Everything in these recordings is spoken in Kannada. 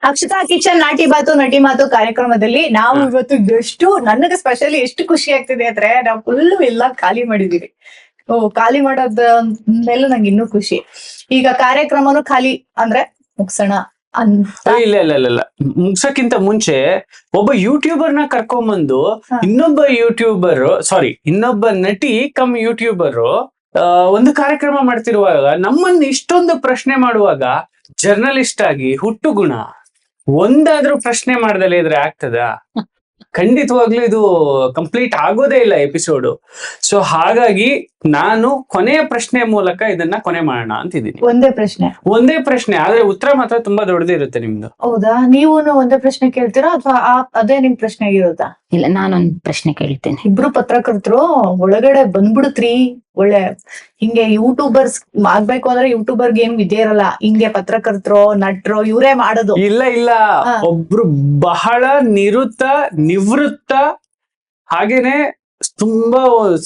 ಅಕ್ಷತಾ ಕಿಚನ್ ನಾಟಿ ಮಾತು ನಟಿ ಮಾತು ಕಾರ್ಯಕ್ರಮದಲ್ಲಿ ನಾವು ಇವತ್ತು ಎಷ್ಟು ನನಗೆ ಸ್ಪೆಷಲಿ ಎಷ್ಟು ಖುಷಿ ಆಗ್ತಿದೆ ಅಂದ್ರೆ ನಾವು ಫುಲ್ ಎಲ್ಲ ಖಾಲಿ ಮಾಡಿದೀವಿ. ಖಾಲಿ ಮಾಡೋದ ಮೇಲೂ ನಂಗೆ ಇನ್ನೂ ಖುಷಿ. ಈಗ ಕಾರ್ಯಕ್ರಮನು ಖಾಲಿ ಅಂದ್ರೆ ಮುಗ್ಸೋಣ ಅಂತ. ಇಲ್ಲ ಇಲ್ಲ ಇಲ್ಲ ಇಲ್ಲ ಮುಗ್ಸಕ್ಕಿಂತ ಮುಂಚೆ ಒಬ್ಬ ಯೂಟ್ಯೂಬರ್ ನ ಕರ್ಕೊಂಬಂದು ಇನ್ನೊಬ್ಬ ನಟಿ ಕಮ್ ಯೂಟ್ಯೂಬರ್ ಒಂದು ಕಾರ್ಯಕ್ರಮ ಮಾಡ್ತಿರುವಾಗ ನಮ್ಮನ್ನ ಇಷ್ಟೊಂದು ಪ್ರಶ್ನೆ ಮಾಡುವಾಗ ಜರ್ನಲಿಸ್ಟ್ ಆಗಿ ಹುಟ್ಟು ಗುಣ ಒಂದಾದ್ರೂ ಪ್ರಶ್ನೆ ಮಾಡ್ದಲೇ ಇದ್ರೆ ಆಗ್ತದ? ಖಂಡಿತವಾಗ್ಲೂ ಇದು ಕಂಪ್ಲೀಟ್ ಆಗೋದೇ ಇಲ್ಲ ಎಪಿಸೋಡು. ಸೊ ಹಾಗಾಗಿ ನಾನು ಕೊನೆಯ ಪ್ರಶ್ನೆ ಮೂಲಕ ಇದನ್ನ ಕೊನೆ ಮಾಡೋಣ ಅಂತಿದ್ದೀನಿ. ಒಂದೇ ಪ್ರಶ್ನೆ ಆದ್ರೆ ಉತ್ತರ ಮಾತ್ರ ತುಂಬಾ ದೊಡ್ಡದಿರುತ್ತೆ ನಿಮ್ದು. ಹೌದಾ? ನೀವು ಒಂದೇ ಪ್ರಶ್ನೆ ಕೇಳ್ತೀರಾ ಅಥವಾ ಅದೇ ನಿಮ್ ಪ್ರಶ್ನೆ ಆಗಿರುತ್ತಾ? ಇಲ್ಲ, ನಾನೊಂದ್ ಪ್ರಶ್ನೆ ಕೇಳ್ತೇನೆ. ಇಬ್ರು ಪತ್ರಕರ್ತರು ಒಳಗಡೆ ಬಂದ್ಬಿಡುತ್ರಿ. ಒಳ್ಳೆ ಹಿಂಗೆ ಯೂಟ್ಯೂಬರ್ಸ್ ಆಗ್ಬೇಕು ಅಂದ್ರೆ ಯೂಟ್ಯೂಬರ್ಗೆ ಏನು ವಿದ್ಯೆ ಇರಲ್ಲ. ಹಿಂಗೆ ಪತ್ರಕರ್ತರು ನಟರು ಇವರೇ ಮಾಡೋದು. ಇಲ್ಲ ಒಬ್ರು ಬಹಳ ನಿವೃತ್ತ ಹಾಗೇನೆ ತುಂಬಾ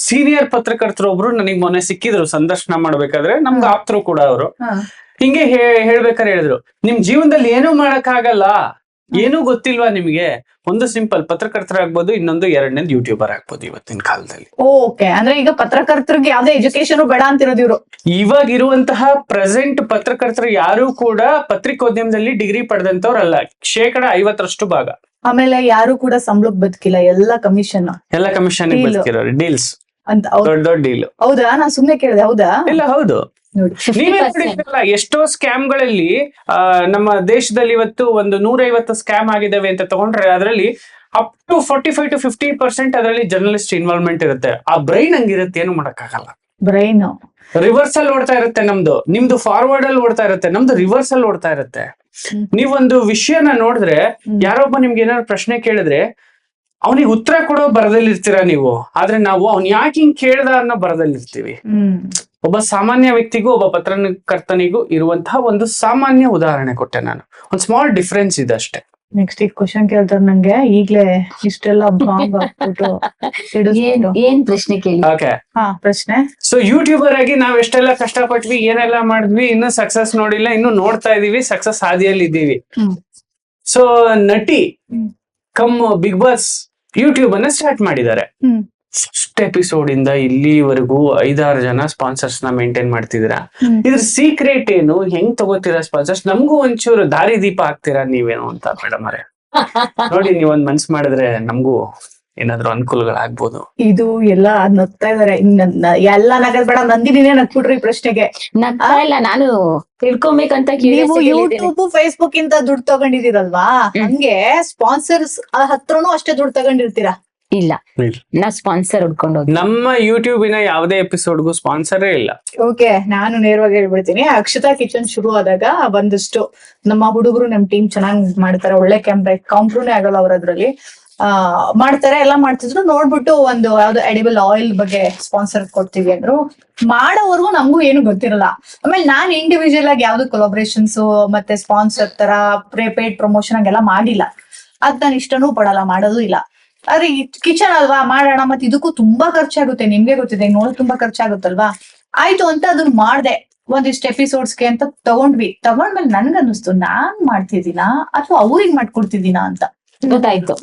ಸೀನಿಯರ್ ಪತ್ರಕರ್ತರು ಒಬ್ರು ನನಗ್ ಮೊನ್ನೆ ಸಿಕ್ಕಿದ್ರು ಸಂದರ್ಶನ ಮಾಡ್ಬೇಕಾದ್ರೆ. ನಮ್ಗೆ ಆಪ್ತರು ಕೂಡ ಅವರು ಹಿಂಗೆ ಹೇಳ್ಬೇಕಾದ್ರೆ ಹೇಳಿದ್ರು, ನಿಮ್ ಜೀವನದಲ್ಲಿ ಏನೂ ಮಾಡಕ್ ಆಗಲ್ಲ, ಏನೂ ಗೊತ್ತಿಲ್ವಾ ನಿಮ್ಗೆ? ಒಂದು ಸಿಂಪಲ್ ಪತ್ರಕರ್ತರಾಗ್ಬೋದು, ಇನ್ನೊಂದು ಎರಡನೇದು ಯೂಟ್ಯೂಬರ್ ಆಗ್ಬೋದು ಇವತ್ತಿನ ಕಾಲದಲ್ಲಿ. ಓಕೆ, ಅಂದ್ರೆ ಈಗ ಪತ್ರಕರ್ತರಿಗೆ ಯಾವ್ದೇ ಎಜುಕೇಶನ್ ಬೇಡ ಅಂತಿರೋದು ಇವರು. ಇವಾಗ ಇರುವಂತಹ ಪ್ರೆಸೆಂಟ್ ಪತ್ರಕರ್ತರು ಯಾರು ಕೂಡ ಪತ್ರಿಕೋದ್ಯಮದಲ್ಲಿ ಡಿಗ್ರಿ ಪಡೆದಂತವ್ರಲ್ಲ, 50% ಭಾಗ. ಆಮೇಲೆ ಯಾರು ಕೂಡ ಸಂಬಳಕ್ಕೆ ಬದುಕಿಲ್ಲ, ಎಲ್ಲ ಕಮಿಷನ್ ಬದುಕಿರೋರು, ಡೀಲ್ಸ್ ಅಂತ. ದೊಡ್ಡ ಡೀಲ್. ಹೌದಾ? ನಾನ್ ಸುಮ್ನೆ ಕೇಳಿದೆ. ಹೌದಾ? ಇಲ್ಲ, ಹೌದು. ನೀವೇ ನೋಡಿದ್ರಲ್ಲ ಎಷ್ಟೋ ಸ್ಕ್ಯಾಮ್ಗಳಲ್ಲಿ ನಮ್ಮ ದೇಶದಲ್ಲಿ ಇವತ್ತು ಒಂದು 150 ಸ್ಕ್ಯಾಮ್ ಆಗಿದಾವೆ ಅಂತ ತಗೊಂಡ್ರೆ ಅದರಲ್ಲಿ ಅಪ್ ಟು 45 to 50% ಅದರಲ್ಲಿ ಜರ್ನಲಿಸ್ಟ್ ಇನ್ವಾಲ್ವ್ಮೆಂಟ್ ಇರುತ್ತೆ. ಆ ಬ್ರೈನ್ ಹಂಗಿರುತ್ತೆ, ಏನು ಮಾಡಕ್ಕಾಗಲ್ಲ. ಬ್ರೈನ್ ರಿವರ್ಸ್ ಅಲ್ಲಿ ಓಡ್ತಾ ಇರುತ್ತೆ ನಿಮ್ದು ಫಾರ್ವರ್ಡ್ ಅಲ್ಲಿ ಓಡ್ತಾ ಇರುತ್ತೆ, ನಮ್ದು ರಿವರ್ಸ್ ಅಲ್ಲಿ ಓಡ್ತಾ ಇರುತ್ತೆ. ನೀವೊಂದು ವಿಷಯನ ನೋಡಿದ್ರೆ, ಯಾರೊಬ್ಬ ನಿಮ್ಗೆ ಏನಾದ್ರು ಪ್ರಶ್ನೆ ಕೇಳಿದ್ರೆ ಅವನಿಗೆ ಉತ್ತರ ಕೊಡೋ ಬರದಲ್ಲಿರ್ತೀರಾ ನೀವು, ಆದ್ರೆ ನಾವು ಅವ್ನ್ ಯಾಕೆ ಹಿಂಗ್ ಕೇಳ್ದ ಅನ್ನೋ ಬರದಲ್ಲಿರ್ತೀವಿ. ಒಬ್ಬ ಸಾಮಾನ್ಯ ವ್ಯಕ್ತಿಗೂ ಒಬ್ಬ ಪತ್ರಕರ್ತನಿಗೂ ಇರುವಂತಹ ಒಂದು ಸಾಮಾನ್ಯ ಉದಾಹರಣೆ ಕೊಟ್ಟೆ ನಾನು. ಒಂದು ಸ್ಮಾಲ್ ಡಿಫ್ರೆನ್ಸ್ ಇದೆ ಅಷ್ಟೇ. ನೆಕ್ಸ್ಟ್ ಈಗ ಕ್ವಶನ್ ಕೇಳ್ತಾರೆ ನಂಗೆ, ಈಗ್ಲೇ ಇಷ್ಟೆಲ್ಲ ಏನ್ ಪ್ರಶ್ನೆ ಕೇಳಿ? ಓಕೆ, ಪ್ರಶ್ನೆ. ಸೊ ಯೂಟ್ಯೂಬರ್ ಆಗಿ ನಾವ್ ಎಷ್ಟೆಲ್ಲ ಕಷ್ಟಪಟ್ವಿ, ಏನೆಲ್ಲ ಮಾಡಿದ್ವಿ, ಇನ್ನು ಸಕ್ಸಸ್ ನೋಡಿಲ್ಲ, ಇನ್ನು ನೋಡ್ತಾ ಇದೀವಿ, ಸಕ್ಸಸ್ ಹಾದಿಯಲ್ಲಿ ಇದ್ದೀವಿ. ಸೊ ನಟಿ ಕಮ್ ಬಿಗ್ ಬಾಸ್ ಯೂಟ್ಯೂಬ್ ಅನ್ನ ಸ್ಟಾರ್ಟ್ ಮಾಡಿದ್ದಾರೆ. ಫಸ್ಟ್ ಎಪಿಸೋಡ್ ಇಂದ ಇಲ್ಲಿವರೆಗೂ 5-6 ಜನ ಸ್ಪಾನ್ಸರ್ಸ್ ನ ಮೇಂಟೈನ್ ಮಾಡ್ತಿದ್ದೀರಾ. ಇದ್ರ ಸೀಕ್ರೆಟ್ ಏನು? ಹೆಂಗ್ ತಗೋತೀರಾ ಸ್ಪಾನ್ಸರ್ಸ್? ನಮಗೂ ಒಂಚೂರು ದಾರಿ ದೀಪ ಆಗ್ತೀರಾ ನೀವೇನು ಅಂತ ಮೇಡಮ್ ಅವರೇ. ನೋಡಿ, ನೀವೊಂದ್ ಮನ್ಸ್ ಮಾಡಿದ್ರೆ ನಮಗೂ ಏನಾದ್ರು ಅನುಕೂಲಗಳಾಗ್ಬೋದು. ಇದು ಎಲ್ಲ ನಗ್ತಾ ಇದಾರೆ. ಎಲ್ಲ ನಗದ್ ಬೇಡ, ನಂದಿನಿನೇ ನಗ್ಬಿಡ್ರಿ ಪ್ರಶ್ನೆಗೆ. ನಗ್ತಾ ಇಲ್ಲ, ನಾನು ತಿಳ್ಕೊಬೇಕಂತ. ನೀವು ಯೂಟ್ಯೂಬ್ ಫೇಸ್ಬುಕ್ ಇಂದ ದುಡ್ಡು ತಗೊಂಡಿದ್ದೀರಲ್ವಾ, ಹಂಗೆ ಸ್ಪಾನ್ಸರ್ಸ್ ಹತ್ರನು ಅಷ್ಟೇ ದುಡ್ಡು ತಗೊಂಡಿರ್ತೀರಾ? ಇಲ್ಲ, ನಾ ಸ್ಪಾನ್ಸರ್ ಹುಡ್ಕೊಂಡು ನಮ್ಮ ಯೂಟ್ಯೂಬಿನ ಯಾವುದೇ ಎಪಿಸೋಡ್ಗೂ ಸ್ಪಾನ್ಸರೇ ಇಲ್ಲ. ಓಕೆ, ನಾನು ನೇರವಾಗಿ ಹೇಳ್ಬಿಡ್ತೀನಿ. ಅಕ್ಷತಾ ಕಿಚನ್ ಶುರು ಆದಾಗ ಒಂದಷ್ಟು ನಮ್ಮ ಹುಡುಗರು ನಮ್ ಟೀಮ್ ಚೆನ್ನಾಗ್ ಮಾಡ್ತಾರೆ, ಒಳ್ಳೆ ಕ್ಯಾಮ್ರಾ ಕೌಂಟ್ರೂನೇ ಆಗಲ್ಲ ಅವ್ರ ಅದ್ರಲ್ಲಿ ಮಾಡ್ತಾರೆ, ಎಲ್ಲ ಮಾಡ್ತಿದ್ರು. ನೋಡ್ಬಿಟ್ಟು ಒಂದು ಯಾವ್ದು ಎಡಿಬಲ್ ಆಯಿಲ್ ಬಗ್ಗೆ ಸ್ಪಾನ್ಸರ್ ಕೊಡ್ತೀವಿ ಅಂದ್ರು. ಮಾಡೋವರೆಗೂ ನಮಗೂ ಏನು ಗೊತ್ತಿರಲ್ಲ. ಆಮೇಲೆ ನಾನ್ ಇಂಡಿವಿಜುವಲ್ ಆಗಿ ಯಾವ್ದು ಕೊಲಾಬ್ರೇಷನ್ಸ್ ಮತ್ತೆ ಸ್ಪಾನ್ಸರ್ ತರ ಪೇಡ್ ಪ್ರಮೋಷನ್ ಹಂಗೆಲ್ಲ ಮಾಡಿಲ್ಲ. ಅದ್ ನಾನು ಇಷ್ಟನೂ ಪಡಲ್ಲ, ಮಾಡೋದು ಇಲ್ಲ. ಆದ್ರೆ ಕಿಚನ್ ಅಲ್ವಾ, ಮಾಡೋಣ. ಮತ್ತೆ ಇದಕ್ಕೂ ತುಂಬಾ ಖರ್ಚಾಗುತ್ತೆ, ನಿಮ್ಗೆ ಗೊತ್ತಿದೆ, ನೋಡ್ ತುಂಬಾ ಖರ್ಚಾಗುತ್ತಲ್ವಾ. ಆಯ್ತು ಅಂತ ಅದನ್ನ ಮಾಡ್ದೆ, ಒಂದಿಷ್ಟು ಎಪಿಸೋಡ್ಸ್ಗೆ ಅಂತ ತಗೊಂಡ್ಮೇಲೆ ನನ್ಗನ್ನಿಸ್ತು, ನಾನ್ ಮಾಡ್ತಿದ್ದೀನಾ ಅಥವಾ ಅವ್ರಿಗೆ ಮಾಡ್ಕೊಡ್ತಿದ್ದೀನಾ ಅಂತ ಗೊತ್ತಾಯ್ತು.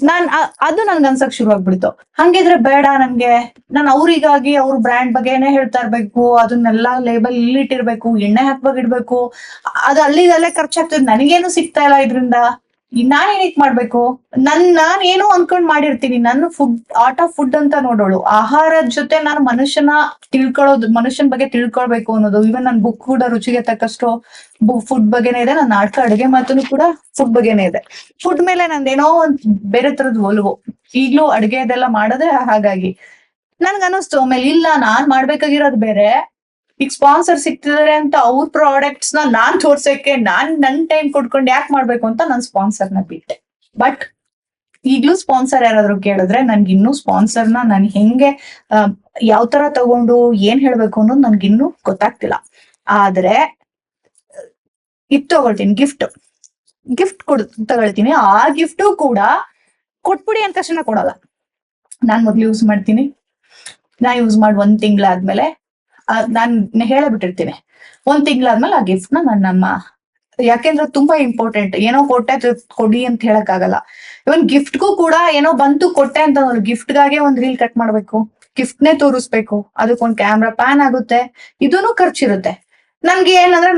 ಅದು ನನ್ಗೆ ಅನ್ಸಕ್ ಶುರು ಆಗ್ಬಿಡ್ತು. ಹಂಗಿದ್ರೆ ಬೇಡ ನನ್ಗೆ, ನಾನು ಅವ್ರಿಗಾಗಿ ಅವ್ರ ಬ್ರ್ಯಾಂಡ್ ಬಗ್ಗೆನೆ ಹೇಳ್ತಾ ಇರ್ಬೇಕು, ಅದನ್ನೆಲ್ಲಾ ಲೇಬಲ್ ಇಲ್ಲಿಟ್ಟಿರ್ಬೇಕು, ಎಣ್ಣೆ ಹಾಕ್ವಾಗ ಇಡ್ಬೇಕು, ಅದು ಅಲ್ಲಿದಲ್ಲೇ ಖರ್ಚಾಗ್ತದೆ, ನನಗೇನು ಸಿಗ್ತಾ ಇಲ್ಲ ಇದ್ರಿಂದ. ನಾನ್ ಏನಕ್ ಮಾಡ್ಬೇಕು? ನಾನ್ ಏನೋ ಅನ್ಕೊಂಡ್ ಮಾಡಿರ್ತೀನಿ. ನನ್ನ ಆರ್ಟ್ ಆಫ್ ಫುಡ್ ಅಂತ ನೋಡೋಳು, ಆಹಾರದ ಜೊತೆ ನಾನು ಮನುಷ್ಯನ ಬಗ್ಗೆ ತಿಳ್ಕೊಳ್ಬೇಕು ಅನ್ನೋದು. ಇವನ್ ನನ್ ಬುಕ್ ಕೂಡ ರುಚಿಗೆ ತಕ್ಕಷ್ಟು ಫುಡ್ ಬಗ್ಗೆನೇ ಇದೆ, ನನ್ನ ನಾಟಕ ಅಡುಗೆ ಮಾತನ್ನು ಕೂಡ ಫುಡ್ ಬಗ್ಗೆನೇ ಇದೆ. ಫುಡ್ ಮೇಲೆ ನಂದೇನೋ ಒಂದ್ ಬೇರೆ ತರದ್ ಒಲವು, ಈಗ್ಲೂ ಅಡ್ಗೆ ಇದೆಲ್ಲ ಮಾಡೋದೇ ಹಾಗಾಗಿ ನನ್ಗನ್ನಿಸ್ತು. ಆಮೇಲೆ ಇಲ್ಲ, ನಾನ್ ಮಾಡ್ಬೇಕಾಗಿರೋದು ಬೇರೆ. ಈಗ ಸ್ಪಾನ್ಸರ್ ಸಿಗ್ತಿದಾರೆ ಅಂತ ಅವ್ರ ಪ್ರಾಡಕ್ಟ್ಸ್ ನಾನ್ ತೋರ್ಸಕ್ಕೆ ನನ್ ಟೈಮ್ ಕೊಡ್ಕೊಂಡು ಯಾಕೆ ಮಾಡ್ಬೇಕು ಅಂತ ನಾನು ಸ್ಪಾನ್ಸರ್ನ ಬಿಟ್ಟೆ. ಬಟ್ ಈಗ್ಲೂ ಸ್ಪಾನ್ಸರ್ ಯಾರಾದ್ರೂ ಕೇಳಿದ್ರೆ ನನ್ಗೆ ಇನ್ನೂ ಸ್ಪಾನ್ಸರ್ನ ನಾನು ಹೆಂಗೆ ಯಾವ ತರ ತಗೊಂಡು ಏನ್ ಹೇಳ್ಬೇಕು ಅನ್ನೋದು ನನ್ಗಿನ್ನೂ ಗೊತ್ತಾಗ್ತಿಲ್ಲ. ಆದ್ರೆ ಇದ್ ತಗೊಳ್ತೀನಿ, ಗಿಫ್ಟ್ ತಗೊಳ್ತೀನಿ. ಆ ಗಿಫ್ಟು ಕೂಡ ಕೊಟ್ಬಿಡಿ ಅಂತ ತಕ್ಷಣ ಕೊಡಲ್ಲ. ನಾನ್ ಮೊದ್ಲು ಯೂಸ್ ಮಾಡ್ತೀನಿ, ನಾ ಯೂಸ್ ಮಾಡಿ 1 ತಿಂಗಳಾದ್ಮೇಲೆ ನಾನ್ ಹೇಳಬಿಟ್ಟಿರ್ತೀನಿ. 1 ತಿಂಗಳಾದ್ಮೇಲೆ ಆ ಗಿಫ್ಟ್ ನ ನಾನು ನಮ್ಮ ಯಾಕೆಂದ್ರೆ ತುಂಬಾ ಇಂಪಾರ್ಟೆಂಟ್. ಏನೋ ಕೊಟ್ಟೆ ಕೊಡಿ ಅಂತ ಹೇಳಕ್ ಆಗಲ್ಲ. ಇವನ್ ಗಿಫ್ಟ್ಗೂ ಕೂಡ ಏನೋ ಬಂತು ಕೊಟ್ಟೆ ಅಂತ ಗಿಫ್ಟ್ಗಾಗೆ ಒಂದ್ ರೀಲ್ ಕಟ್ ಮಾಡ್ಬೇಕು, ಗಿಫ್ಟ್ನೇ ತೋರಿಸ್ಬೇಕು, ಅದಕ್ಕೊಂದ್ ಕ್ಯಾಮ್ರಾ ಪ್ಯಾನ್ ಆಗುತ್ತೆ, ಇದೂನು ಖರ್ಚಿರುತ್ತೆ. ನನ್ಗೆ ಏನಂದ್ರೆ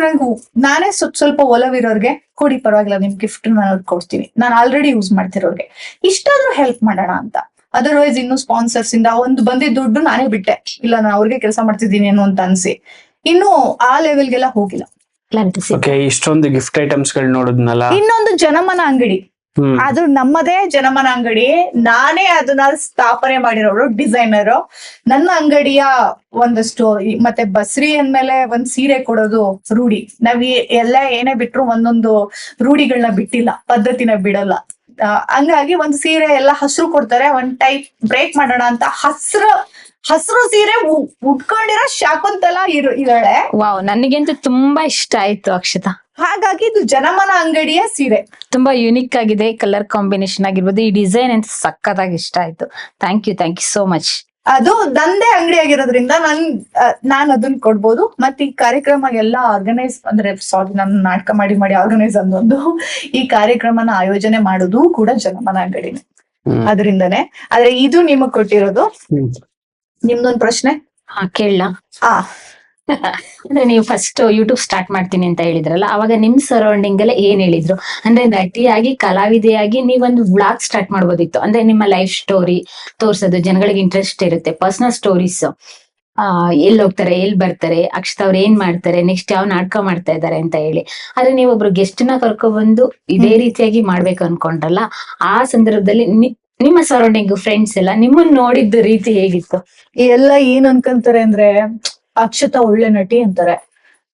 ನಾನೇ ಸ್ವಲ್ಪ ಒಲವಿರೋರ್ಗೆ ಕೊಡಿ ಪರವಾಗಿಲ್ಲ ನಿಮ್ ಗಿಫ್ಟ್ ನಾನು ಕೊಡ್ತೀನಿ, ನಾನು ಆಲ್ರೆಡಿ ಯೂಸ್ ಮಾಡ್ತಿರೋರ್ಗೆ ಇಷ್ಟಾದ್ರೂ ಹೆಲ್ಪ್ ಮಾಡೋಣ ಅಂತ. ಅದರ್ವೈಸ್ ಇನ್ನು ಸ್ಪಾನ್ಸರ್ಸ್ ಇಂದ ಒಂದು ಬಂದಿದ್ದ ದುಡ್ಡು ನಾನೇ ಬಿಟ್ಟೆ, ಇಲ್ಲ ನಾನು ಅವ್ರಿಗೆ ಕೆಲಸ ಮಾಡ್ತಿದ್ದೀನಿ ಏನೋ ಅಂತ ಅನ್ಸಿ ಇನ್ನು ಆ ಲೆವೆಲ್ಗೆಲ್ಲ ಹೋಗಿಲ್ಲ. ಓಕೆ, ಇಷ್ಟೊಂದು ಗಿಫ್ಟ್ ಐಟಮ್ಸ್ ಗಳು ನೋಡಿದ್ನಲ್ಲ. ಇನ್ನೊಂದು ಜನಮನ ಅಂಗಡಿ, ಅದು ನಮ್ಮದೇ ಜನಮನ ಅಂಗಡಿ. ನಾನೇ ಅದನ್ನ ಸ್ಥಾಪನೆ ಮಾಡಿರೋರು, ಡಿಸೈನರ್. ನನ್ನ ಅಂಗಡಿಯ ಒಂದಷ್ಟು ಮತ್ತೆ ಬಸ್ರಿ ಅಂದ್ಮೇಲೆ ಒಂದ್ ಸೀರೆ ಕೊಡೋದು ರೂಢಿ. ನಾವ್ ಎಲ್ಲ ಏನೇ ಬಿಟ್ರು ಒಂದೊಂದು ರೂಢಿಗಳನ್ನ ಬಿಟ್ಟಿಲ್ಲ, ಪದ್ಧತಿನ ಬಿಡಲ್ಲ. ಹಂಗಾಗಿ ಒಂದ್ ಸೀರೆ ಎಲ್ಲ ಹಸ್ರು ಕೊಡ್ತಾರೆ, ಒಂದ್ ಟೈಪ್ ಬ್ರೇಕ್ ಮಾಡೋಣ ಅಂತ ಹಸ್ರು ಸೀರೆ ಉಟ್ಕೊಂಡಿರೋ ಶಾಕುಂತಲಾ ಇದ್ದಾಳೆ. ವಾವ್, ನನಗಂತೂ ತುಂಬಾ ಇಷ್ಟ ಆಯ್ತು ಅಕ್ಷತಾ. ಹಾಗಾಗಿ ಇದು ಜನಮನ ಅಂಗಡಿಯ ಸೀರೆ ತುಂಬಾ ಯುನಿಕ್ ಆಗಿದೆ, ಕಲರ್ ಕಾಂಬಿನೇಷನ್ ಆಗಿರ್ಬೋದು, ಈ ಡಿಸೈನ್ ಅಂತ ಸಕ್ಕತ್ತಾಗಿ ಇಷ್ಟ ಆಯ್ತು. Thank you so much. ಅದು ನಂದೇ ಅಂಗಡಿ ಆಗಿರೋದ್ರಿಂದ ನಾನ್ ಅದನ್ನ ಕೊಡ್ಬೋದು. ಮತ್ತೆ ಈ ಕಾರ್ಯಕ್ರಮ ಎಲ್ಲ ಆರ್ಗನೈಸ್ ಅಂದ್ರೆ ನಾನು ನಾಟಕ ಮಾಡಿ ಆರ್ಗನೈಸ್ ಅಂದೊಂದು ಈ ಕಾರ್ಯಕ್ರಮನ ಆಯೋಜನೆ ಮಾಡೋದು ಕೂಡ ಜನಮನ ಅಂಗಡಿನೇ, ಅದರಿಂದನೇ. ಆದ್ರೆ ಇದು ನಿಮಗ್ ಕೊಟ್ಟಿರೋದು. ನಿಮ್ದೊಂದ್ ಪ್ರಶ್ನೆ ಕೇಳಲ್ಲ. ಅಂದ್ರೆ ನೀವು ಫಸ್ಟ್ ಯೂಟ್ಯೂಬ್ ಸ್ಟಾರ್ಟ್ ಮಾಡ್ತೀನಿ ಅಂತ ಹೇಳಿದ್ರಲ್ಲ, ಅವಾಗ ನಿಮ್ ಸರೌಂಡಿಂಗ್ ಎಲ್ಲ ಏನ್ ಹೇಳಿದ್ರು? ಅಂದ್ರೆ ನಟಿಯಾಗಿ ಕಲಾವಿದೆಯಾಗಿ ನೀವೊಂದು ವ್ಲಾಗ್ ಸ್ಟಾರ್ಟ್ ಮಾಡ್ಬೋದಿತ್ತು. ಅಂದ್ರೆ ನಿಮ್ಮ ಲೈಫ್ ಸ್ಟೋರಿ ತೋರ್ಸೋದು, ಜನಗಳಿಗೆ ಇಂಟ್ರೆಸ್ಟ್ ಇರುತ್ತೆ, ಪರ್ಸನಲ್ ಸ್ಟೋರೀಸ್, ಎಲ್ಲಿ ಹೋಗ್ತಾರೆ, ಎಲ್ಲಿ ಬರ್ತಾರೆ, ಅಕ್ಷತಾ ಅವ್ರು ಏನ್ ಮಾಡ್ತಾರೆ, ನೆಕ್ಸ್ಟ್ ಯಾವ ನಾಟಕ ಮಾಡ್ತಾ ಇದಾರೆ ಅಂತ ಹೇಳಿ. ಆದ್ರೆ ನೀವು ಒಬ್ರು ಗೆಸ್ಟ್ ನ ಕರ್ಕೊಬಂದು ಇದೇ ರೀತಿಯಾಗಿ ಮಾಡ್ಬೇಕು ಅನ್ಕೊಂಡ್ರಲ್ಲ, ಆ ಸಂದರ್ಭದಲ್ಲಿ ನಿಮ್ಮ ಸರೌಂಡಿಂಗ್ ಫ್ರೆಂಡ್ಸ್ ಎಲ್ಲ ನಿಮ್ಮನ್ನ ನೋಡಿದ್ದು ರೀತಿ ಹೇಗಿತ್ತು? ಎಲ್ಲ ಏನ್ ಅನ್ಕೊಂತಾರೆ ಅಂದ್ರೆ, ಅಕ್ಷತಾ ಒಳ್ಳೆ ನಟಿ ಅಂತಾರೆ,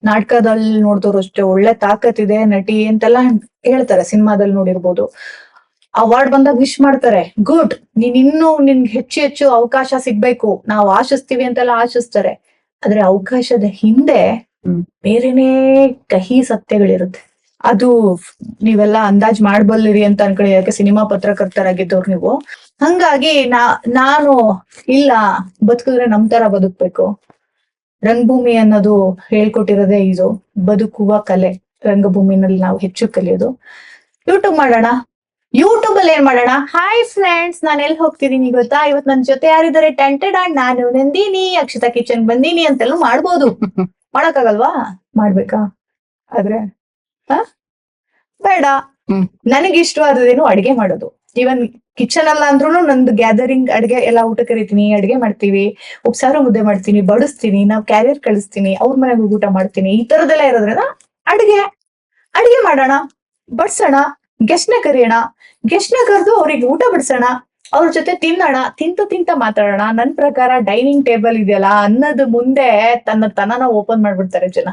ನಾಟಕದಲ್ಲಿ ನೋಡಿದವ್ರು ಅಷ್ಟೇ ಒಳ್ಳೆ ತಾಕತ್ತಿದೆ ನಟಿ ಅಂತೆಲ್ಲ ಹೇಳ್ತಾರೆ. ಸಿನಿಮಾದಲ್ಲಿ ನೋಡಿರ್ಬೋದು, ಅವಾರ್ಡ್ ಬಂದಾಗ ವಿಶ್ ಮಾಡ್ತಾರೆ, ಗುಡ್, ನಿನ್ಗೆ ಹೆಚ್ಚು ಅವಕಾಶ ಸಿಗ್ಬೇಕು, ನಾವು ಆಶಿಸ್ತೀವಿ ಅಂತೆಲ್ಲ ಆಶಿಸ್ತಾರೆ. ಆದ್ರೆ ಅವಕಾಶದ ಹಿಂದೆ ಬೇರೆನೇ ಕಹಿ ಸತ್ಯಗಳಿರುತ್ತೆ. ಅದು ನೀವೆಲ್ಲ ಅಂದಾಜ್ ಮಾಡ್ಬಲ್ಲಿರಿ ಅಂತ ಅನ್ಕೊಳ್ಳಿ, ಯಾಕೆ ಸಿನಿಮಾ ಪತ್ರಕರ್ತರಾಗಿದ್ದವ್ರು ನೀವು. ಹಂಗಾಗಿ ನಾನು ಇಲ್ಲ, ಬದುಕಿದ್ರೆ ನಮ್ ತರ ಬದುಕ್ಬೇಕು. ರಂಗಭೂಮಿ ಅನ್ನೋದು ಹೇಳ್ಕೊಟ್ಟಿರೋದೇ ಇದು, ಬದುಕುವ ಕಲೆ. ರಂಗಭೂಮಿನಲ್ಲಿ ನಾವು ಹೆಚ್ಚು ಕಲಿಯೋದು. ಯೂಟ್ಯೂಬ್ ಮಾಡೋಣ. ಯೂಟ್ಯೂಬ್ ಅಲ್ಲಿ ಏನ್ ಮಾಡೋಣ? ಹಾಯ್ ಫ್ರೆಂಡ್ಸ್, ನಾನು ಎಲ್ಲಿ ಹೋಗ್ತಿದೀನಿ ಗೊತ್ತಾ? ಇವತ್ ನನ್ ಜೊತೆ ಯಾರಿದ್ದಾರೆ? ಟೆಂಟೆಡ್ ಅಂಡ್ ನಾನು ನಂದಿನಿ, ಅಕ್ಷತಾ ಕಿಚನ್ ಬಂದೀನಿ ಅಂತೆಲ್ಲ ಮಾಡ್ಬೋದು. ಮಾಡಕ್ಕಾಗಲ್ವಾ? ಮಾಡ್ಬೇಕಾ? ಆದ್ರೆ ಬೇಡ. ನನಗೆ ಇಷ್ಟವಾದದೇನು ಅಡ್ಗೆ ಮಾಡೋದು. ಇವನ್ ಕಿಚನ್ ಅಲ್ಲ ಅಂದ್ರೂ ನಂದು ಗ್ಯಾದರಿಂಗ್, ಅಡ್ಗೆ ಎಲ್ಲ ಊಟ ಕರಿತೀನಿ, ಅಡ್ಗೆ ಮಾಡ್ತೀವಿ, ಉಪ್ಸಾರು ಮುದ್ದೆ ಮಾಡ್ತೀನಿ, ಬಡಿಸ್ತೀನಿ, ನಾವ್ ಕ್ಯಾರಿಯರ್ ಕಳಿಸ್ತೀನಿ, ಅವ್ರ ಮನೆಗೆ ಹೋಗಿ ಊಟ ಮಾಡ್ತೀನಿ. ಈ ತರದೆಲ್ಲ ಇರೋದ್ರಿಂದ ಅಡ್ಗೆ ಮಾಡೋಣ, ಬಡ್ಸೋಣ, ಗೆಸ್ಟ್ನ ಕರಿಯೋಣ, ಗೆಸ್ಟ್ನ ಕರೆದು ಅವ್ರಿಗೆ ಊಟ ಬಡಿಸೋಣ, ಅವ್ರ ಜೊತೆ ತಿನ್ನೋಣ, ತಿಂತ ಮಾತಾಡೋಣ. ನನ್ ಪ್ರಕಾರ ಡೈನಿಂಗ್ ಟೇಬಲ್ ಇದೆಯಲ್ಲ, ಅನ್ನದ ಮುಂದೆ ತನ್ನನ ಓಪನ್ ಮಾಡ್ಬಿಡ್ತಾರೆ ಜನ.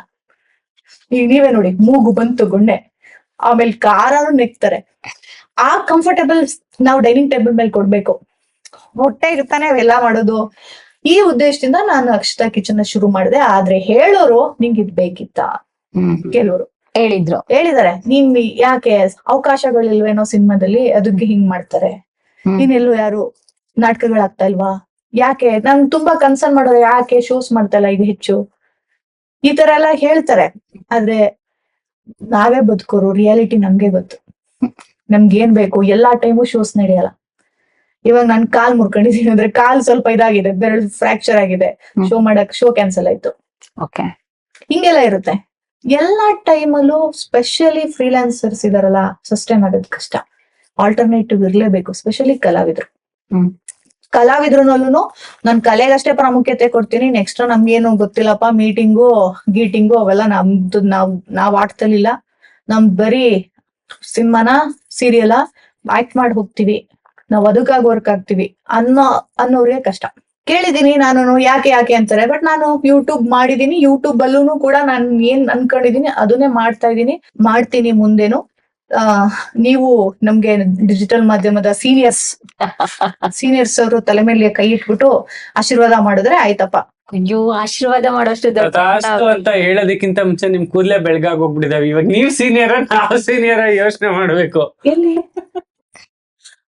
ಈಗ ನೀವೇ ನೋಡಿ, ಮೂಗು ಬಂತು ಗುಂಡೆ, ಆಮೇಲೆ ಖಾರನು ನೆಕ್ತಾರೆ. ಆ ಕಂಫರ್ಟೇಬಲ್ ನಾವು ಡೈನಿಂಗ್ ಟೇಬಲ್ ಮೇಲೆ ಕೊಡ್ಬೇಕು. ಹೊಟ್ಟೆ ಇರ್ತಾನೆ ಅವೆಲ್ಲ ಮಾಡೋದು. ಈ ಉದ್ದೇಶದಿಂದ ನಾನು ಅಕ್ಷತಾ ಕಿಚನ್ ಶುರು ಮಾಡಿದೆ. ಆದ್ರೆ ಹೇಳೋರು ನಿಂಗೆ ಇದ್ ಬೇಕಿತ್ತ? ಕೆಲವರು ಹೇಳಿದಾರೆ, ನೀನ್ ಯಾಕೆ ಅವಕಾಶಗಳಿಲ್ವೇನೋ ಸಿನಿಮಾದಲ್ಲಿ, ಅದಕ್ಕೆ ಹಿಂಗ್ ಮಾಡ್ತಾರೆ, ನೀನೆಲ್ಲೂ ಯಾರು ನಾಟಕಗಳಾಗ್ತಾ ಇಲ್ವಾ, ಯಾಕೆ ನಂಗೆ ತುಂಬಾ ಕನ್ಸರ್ನ್ ಮಾಡೋರು, ಯಾಕೆ ಶೋಸ್ ಮಾಡ್ತಾ ಇಲ್ಲ ಈಗ ಹೆಚ್ಚು, ಈ ತರ ಎಲ್ಲ ಹೇಳ್ತಾರೆ. ಆದ್ರೆ ನಾವೇ ಬದುಕೋರು, ರಿಯಾಲಿಟಿ ನಮ್ಗೆ ಗೊತ್ತು. ನಮ್ಗೆ ಏನ್ ಬೇಕು? ಎಲ್ಲಾ ಟೈಮು ಶೋಸ್ ನಡೆಯಲ್ಲ. ಇವಾಗ ನನ್ ಕಾಲ್ ಮುರ್ಕೊಂಡಿದೀನಿ ಅಂದ್ರೆ, ಕಾಲ್ ಸ್ವಲ್ಪ ಇದಾಗಿದೆ, ಬೆರಳು ಫ್ರಾಕ್ಚರ್ ಆಗಿದೆ, ಶೋ ಕ್ಯಾನ್ಸಲ್ ಆಯ್ತು. ಹಿಂಗೆಲ್ಲ ಇರುತ್ತೆ. ಎಲ್ಲಾ ಟೈಮಲ್ಲೂ ಸ್ಪೆಷಲಿ ಫ್ರೀಲಾನ್ಸರ್ಸ್ ಇದಾರಲ್ಲ, ಸಸ್ಟೈನ್ ಆಗೋದ್ ಕಷ್ಟ. ಆಲ್ಟರ್ನೇಟಿವ್ ಇರ್ಲೇಬೇಕು, ಸ್ಪೆಷಲಿ ಕಲಾವಿದ್ರನಲ್ಲೂ ನನ್ ಕಲೆಗಷ್ಟೇ ಪ್ರಾಮುಖ್ಯತೆ ಕೊಡ್ತೀನಿ. ನೆಕ್ಸ್ಟ್ ನಮ್ಗೇನು ಗೊತ್ತಿಲ್ಲಪ್ಪ, ಗೀಟಿಂಗು ಅವೆಲ್ಲ ನಾವ್ ಆಡ್ತಲಿಲ್ಲ. ನಮ್ದ್ ಬರೀ ಸಿನಿಮಾನ, ಸೀರಿಯಲ್ ಆಕ್ಟ್ ಮಾಡಿ ಹೋಗ್ತಿವಿ, ನಾವ್ ಅದಕ್ಕಾಗಿ ವರ್ಕ್ ಆಗ್ತಿವಿ ಅನ್ನೋರಿಗೆ ಕಷ್ಟ. ಕೇಳಿದೀನಿ ನಾನು, ಯಾಕೆ ಅಂತಾರೆ. ಬಟ್ ನಾನು ಯೂಟ್ಯೂಬ್ ಮಾಡಿದೀನಿ, ಯೂಟ್ಯೂಬ್ ಅಲ್ಲೂ ಕೂಡ ನಾನು ಏನ್ ಅನ್ಕೊಂಡಿದೀನಿ ಅದನ್ನೇ ಮಾಡ್ತೀನಿ ಮುಂದೇನು. ನೀವು ನಮ್ಗೆ ಡಿಜಿಟಲ್ ಮಾಧ್ಯಮದ ಸೀನಿಯರ್ಸ್ ಅವರು ತಲೆ ಮೇಲೆ ಕೈ ಇಟ್ಬಿಟ್ಟು ಆಶೀರ್ವಾದ ಮಾಡಿದ್ರೆ ಆಯ್ತಪ್ಪ. ಅಯ್ಯೋ, ಆಶೀರ್ವಾದ ಮಾಡೋಷ್ಟು ಅಂತ ಹೇಳೋದಕ್ಕಿಂತ ಮುಂಚೆ ನಿಮ್ ಕೂದಲೇ ಬೆಳಗಾಗಿ ಹೋಗ್ಬಿಟ್ಟಿದಾವೆ. ಇವಾಗ ನೀವ್ ಸೀನಿಯರ್, ನಾವು ಸೀನಿಯರ್ ಯೋಚನೆ ಮಾಡ್ಬೇಕು. ಎಲ್ಲಿ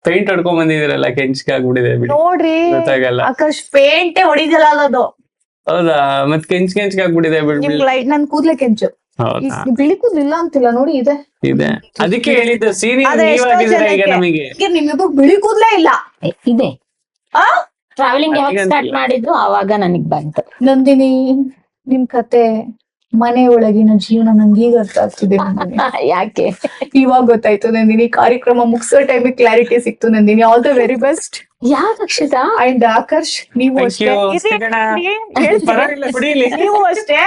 ಪೇಂಟ್ ಹೊಡ್ಕೊಂಡ್ ಬಂದಿದಿರಲ್ಲ, ಕೆಂಚಿಗೆ ಆಗ್ಬಿಟ್ಟಿದೆ ನೋಡ್ರಿ, ಗೊತ್ತಾಗಲ್ಲ. ಆಕಾಶ್ ಪೇಂಟೇ ಹೊಡಿದಲ್ಲ ಅದು. ಹೌದಾ? ಮತ್ ಕೆಂಚಿಗೆ ಆಗ್ಬಿಟ್ಟಿದೆ. ನನ್ ಕೂದ್ಲೆ ಕೆಂಚು, ಹೌದಾ ಬಿಳಿ ಕೂದ್ಲು ಇಲ್ಲ ಅಂತಿಲ್ಲ ನೋಡಿ ಇದೆ. ಇದೆ, ಅದಕ್ಕೆ ಹೇಳಿದ್ದು ಸೀನಿಯರ್ ಅದೇ ಎಷ್ಟೋ ನೀವಾಗಿದ್ದೀರಾ ಈಗ ಜನಕ್ಕೆ. ನಮಗೆ. ನಿಮ್ಮಿಬ್ರು ಬಿಳಿ ಕೂದ್ಲೇ ಇಲ್ಲ. ಇದೆ. ಆ ಟ್ರಾವೆಲಿಂಗ್ ಯಾವಾಗ ನನಗಂತಿಲ್ಲ. ಸ್ಟಾರ್ಟ್ ಮಾಡಿದ್ರು ಅವಾಗ ನನಗ್ ಬಂತು. ನಂದಿನಿ, ನಿಮ್ ಕತೆ ಮನೆ ಒಳಗಿನ ಜೀವನ ನಂಗೆ ಈಗ ಅರ್ಥ ಆಗ್ತಿದೆ ನಂದಿನಿ. ಯಾಕೆ? ಇವಾಗ ಗೊತ್ತಾಯ್ತು ನಂದಿನಿ, ಕಾರ್ಯಕ್ರಮ ಮುಗಿಸೋ ಟೈಮಿಗೆ ಕ್ಲಾರಿಟಿ ಸಿಕ್ತು Nandini. All the very best. ಯಾಕೆ ಅಕ್ಷತಾ? ಅಂಡ್ ಆಕರ್ಷ್ ನೀವು Thank ಅಷ್ಟೇ. you. ಇರಿ, ಸಿಗೋಣ. ಹೇಳ್ತೀನಿ. ಪರವಾಗಿಲ್ಲ, ಕುಡೀಲಿ. ನೀವು ಅಷ್ಟೇ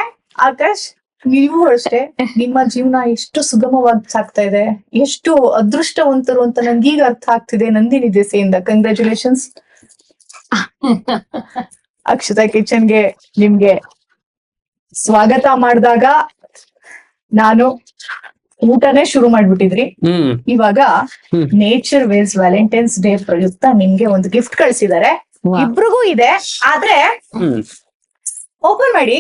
ಆಕಾಶ್, ನೀವು ಅಷ್ಟೇ. ನಿಮ್ಮ ಜೀವನ ಎಷ್ಟು ಸುಗಮವಾಗಿ ಸಾಗ್ತಾ ಇದೆ, ಎಷ್ಟು ಅದೃಷ್ಟವಂತರು ಅಂತ ನನ್ಗೆ ಈಗ ಅರ್ಥ ಆಗ್ತಿದೆ ನಂದಿನಿ ದೆಸೆಯಿಂದ. ಕಂಗ್ರ್ಯಾಚುಲೇಷನ್ಸ್. ಅಕ್ಷತಾ ಕಿಚನ್ಗೆ ನಿಮ್ಗೆ ಸ್ವಾಗತ ಮಾಡಿದಾಗ ನಾನು ಊಟನೇ ಶುರು ಮಾಡ್ಬಿಟ್ಟಿದ್ರಿ. ಹ್ಮ್ ಇವಾಗ ಹ್ಮ್. ನೇಚರ್ ವೇಸ್ ವ್ಯಾಲೆಂಟೈನ್ಸ್ ಡೇ ಪ್ರಯುಕ್ತ ನಿಮ್ಗೆ ಒಂದು ಗಿಫ್ಟ್ ಕಳ್ಸಿದ್ದಾರೆ. Wow. ಇಬ್ರಿಗೂ ಇದೆ, ಆದ್ರೆ ಹ್ಮ್ ಓಪನ್ ಮಾಡಿ.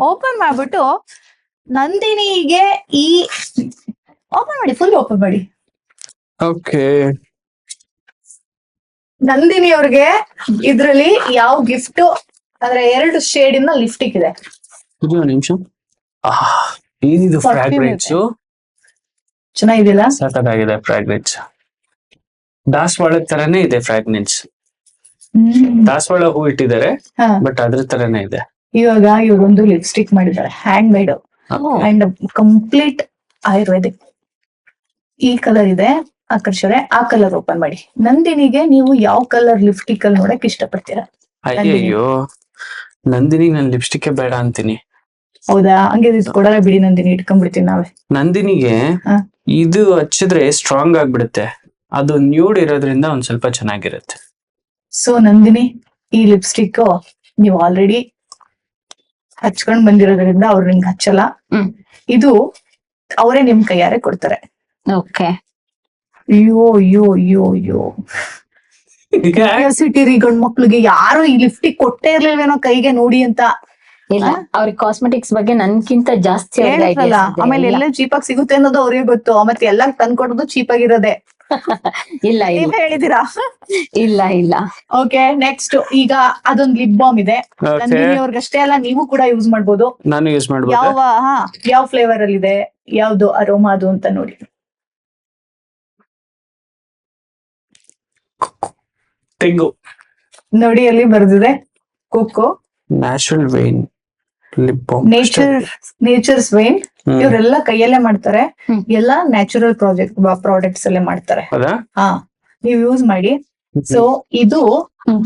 ಓಪನ್ ಮಾಡ್ಬಿಟ್ಟು ನಂದಿನಿಗೆ ಈ ಓಪನ್ ಮಾಡಿ, ಫುಲ್ ಓಪನ್ ಮಾಡಿ. ಓಕೆ. ನಂದಿನಿ ಅವ್ರಿಗೆ ಇದ್ರಲ್ಲಿ ಯಾವ ಗಿಫ್ಟ್ ಅಂದ್ರೆ 2 ಶೇಡ್ ಇಂದ ಲಿಫ್ಟಿಕ್ ಇದೆ. ಇದು ಒಂದು ನಿಮಿಷ. ಏನಿದು Perfume ಫ್ರಾಗ್ರೆನ್ಸ್? ಚೆನ್ನಾಗಿದೆಯಲ್ಲ? ಸಖತ್ತಾಗಿದೆ ಫ್ರಾಗ್ರೆನ್ಸ್. ದಾಸವಾಳದ ತರನೇ ಇದೆ ಫ್ರಾಗ್ರೆನ್ಸ್. ದಾಸವಾಳ ಹೂ ಇಟ್ಟಿದ್ದಾರೆ, ಹಾ. ಬಟ್ ಅದ್ರ ತರನೇ ಇದೆ. ಇವಾಗ ಇವ್ರೊಂದು ಲಿಪ್ಸ್ಟಿಕ್ ಮಾಡಿದ್ದಾರೆ, hand made and complete Ayurvedic. ಈ ಕಲರ್ ಇದೆ ಆಕರ್ಷಣೆ, ಆ ಕಲರ್ ಓಪನ್ ಮಾಡಿ. ನಂದಿನಿಗೆ ನೀವು ಯಾವ ಕಲರ್ ಲಿಪ್ಸ್ಟಿಕ್ ಅಲ್ಲಿ ನೋಡಕ್ ಇಷ್ಟಪಡ್ತೀರಾ? ಅಯ್ಯಯ್ಯೋ, ನಂದಿನಿ ನನ್ ಲಿಪ್ಸ್ಟಿಕ್ ಬೇಡ ಅಂತೀನಿ. ಹೌದಾ? ಹಂಗೆ ಕೊಡಲ್ಲ ಬಿಡಿ ನಂದಿನಿ, ಇಟ್ಕೊಂಡ್ಬಿಡ್ತೀವಿ ನಾವೇ. ನಂದಿನಿಗೆ ಹಾ. ಇದು ಹಚ್ಚಿದ್ರೆ ಸ್ಟ್ರಾಂಗ್ ಆಗ್ಬಿಡುತ್ತೆ, ಅದು ನ್ಯೂಡ್ ಇರೋದ್ರಿಂದ ಒಂದ್ ಸ್ವಲ್ಪ ಚೆನ್ನಾಗಿರುತ್ತೆ. ಸೊ ನಂದಿನಿ, ಈ ಲಿಪ್ಸ್ಟಿಕ್ ನೀವು ಆಲ್ರೆಡಿ ಹಚ್ಕೊಂಡ್ ಬಂದಿರೋದ್ರಿಂದ ಅವ್ರು ನಿಮ್ಗೆ ಹಚ್ಚಲ್ಲ. ಹ್ಮ್. ಇದು ಅವರೇ ನಿಮ್ ಕೈಯಾರೆ ಕೊಡ್ತಾರೆ. ಓಕೆ. ಅಯ್ಯೋ ಅಯ್ಯೋ ಅಯ್ಯೋ ಅಯ್ಯೋ, ಕ್ಯೂರಿಯಾಸಿಟಿ ರೀ ಗಂಡ್ ಮಕ್ಳಿಗೆ. ಯಾರು ಈ ಲಿಫ್ಟಿಗೆ ಕೊಟ್ಟೇ ಇರ್ಲಿಲ್ವೇನೋ ಕೈಗೆ ನೋಡಿ ಅಂತ ಇಲ್ಲ, ಅವ್ರಿಗೆ ಕಾಸ್ಮೆಟಿಕ್ಸ್ ಬಗ್ಗೆ ನನ್ಕಿಂತ ಜಾಸ್ತಿ ಅವ್ರಿಗೆ ಹೇಳಿದ್ರಲ್ಲ. ideas ಇದೆ. ಆಮೇಲೆ ಎಲ್ಲ ಚೀಪಾಗಿ ಸಿಗುತ್ತೆ ಅನ್ನೋದು ಅವ್ರಿಗೆ ಗೊತ್ತು, ಮತ್ತೆ ಎಲ್ಲ ತಂದ್ಕೊಡೋದು ಚೀಪ್ ಆಗಿರೋದೆ. ಇಲ್ಲ ಇಲ್ಲ ನೀವ್ ಹೇಳಿದೀರಾ? ಇಲ್ಲ ಇಲ್ಲ. ಓಕೆ, ನೆಕ್ಸ್ಟ್ ಈಗ ಅದೊಂದು ಲಿಪ್ ಬಾಮ್ ಇದೆ. ನಂದಿನಿ ಅವ್ರಿಗಷ್ಟೇ ಅಲ್ಲ, ನೀವು ಕೂಡ ಯೂಸ್ ಮಾಡ್ಬೋದು. ನಾನು ಯೂಸ್ ಮಾಡ್ಬೋದು. ಯಾವ ಫ್ಲೇವರ್ ಅಲ್ಲಿ ಇದೆ, ಯಾವ್ದು ಅರೋಮಾ ಅದು ಅಂತ ನೋಡಿ. ತೆಂಗು. ನೋಡಿ ಅಲ್ಲಿ ಬರ್ದಿದೆ cocoa, natural wine lip balm. Nature's wine. ಇವರೆಲ್ಲ ಕೈಯಲ್ಲೇ ಮಾಡ್ತಾರೆ, ಎಲ್ಲ ನ್ಯಾಚುರಲ್ ಪ್ರಾಡಕ್ಟ್ಸ್ ಅಲ್ಲೇ ಮಾಡ್ತಾರೆ. ಹೌದಾ? ಹಾ, ನೀವು ಯೂಸ್ ಮಾಡಿ. ಸೊ ಇದು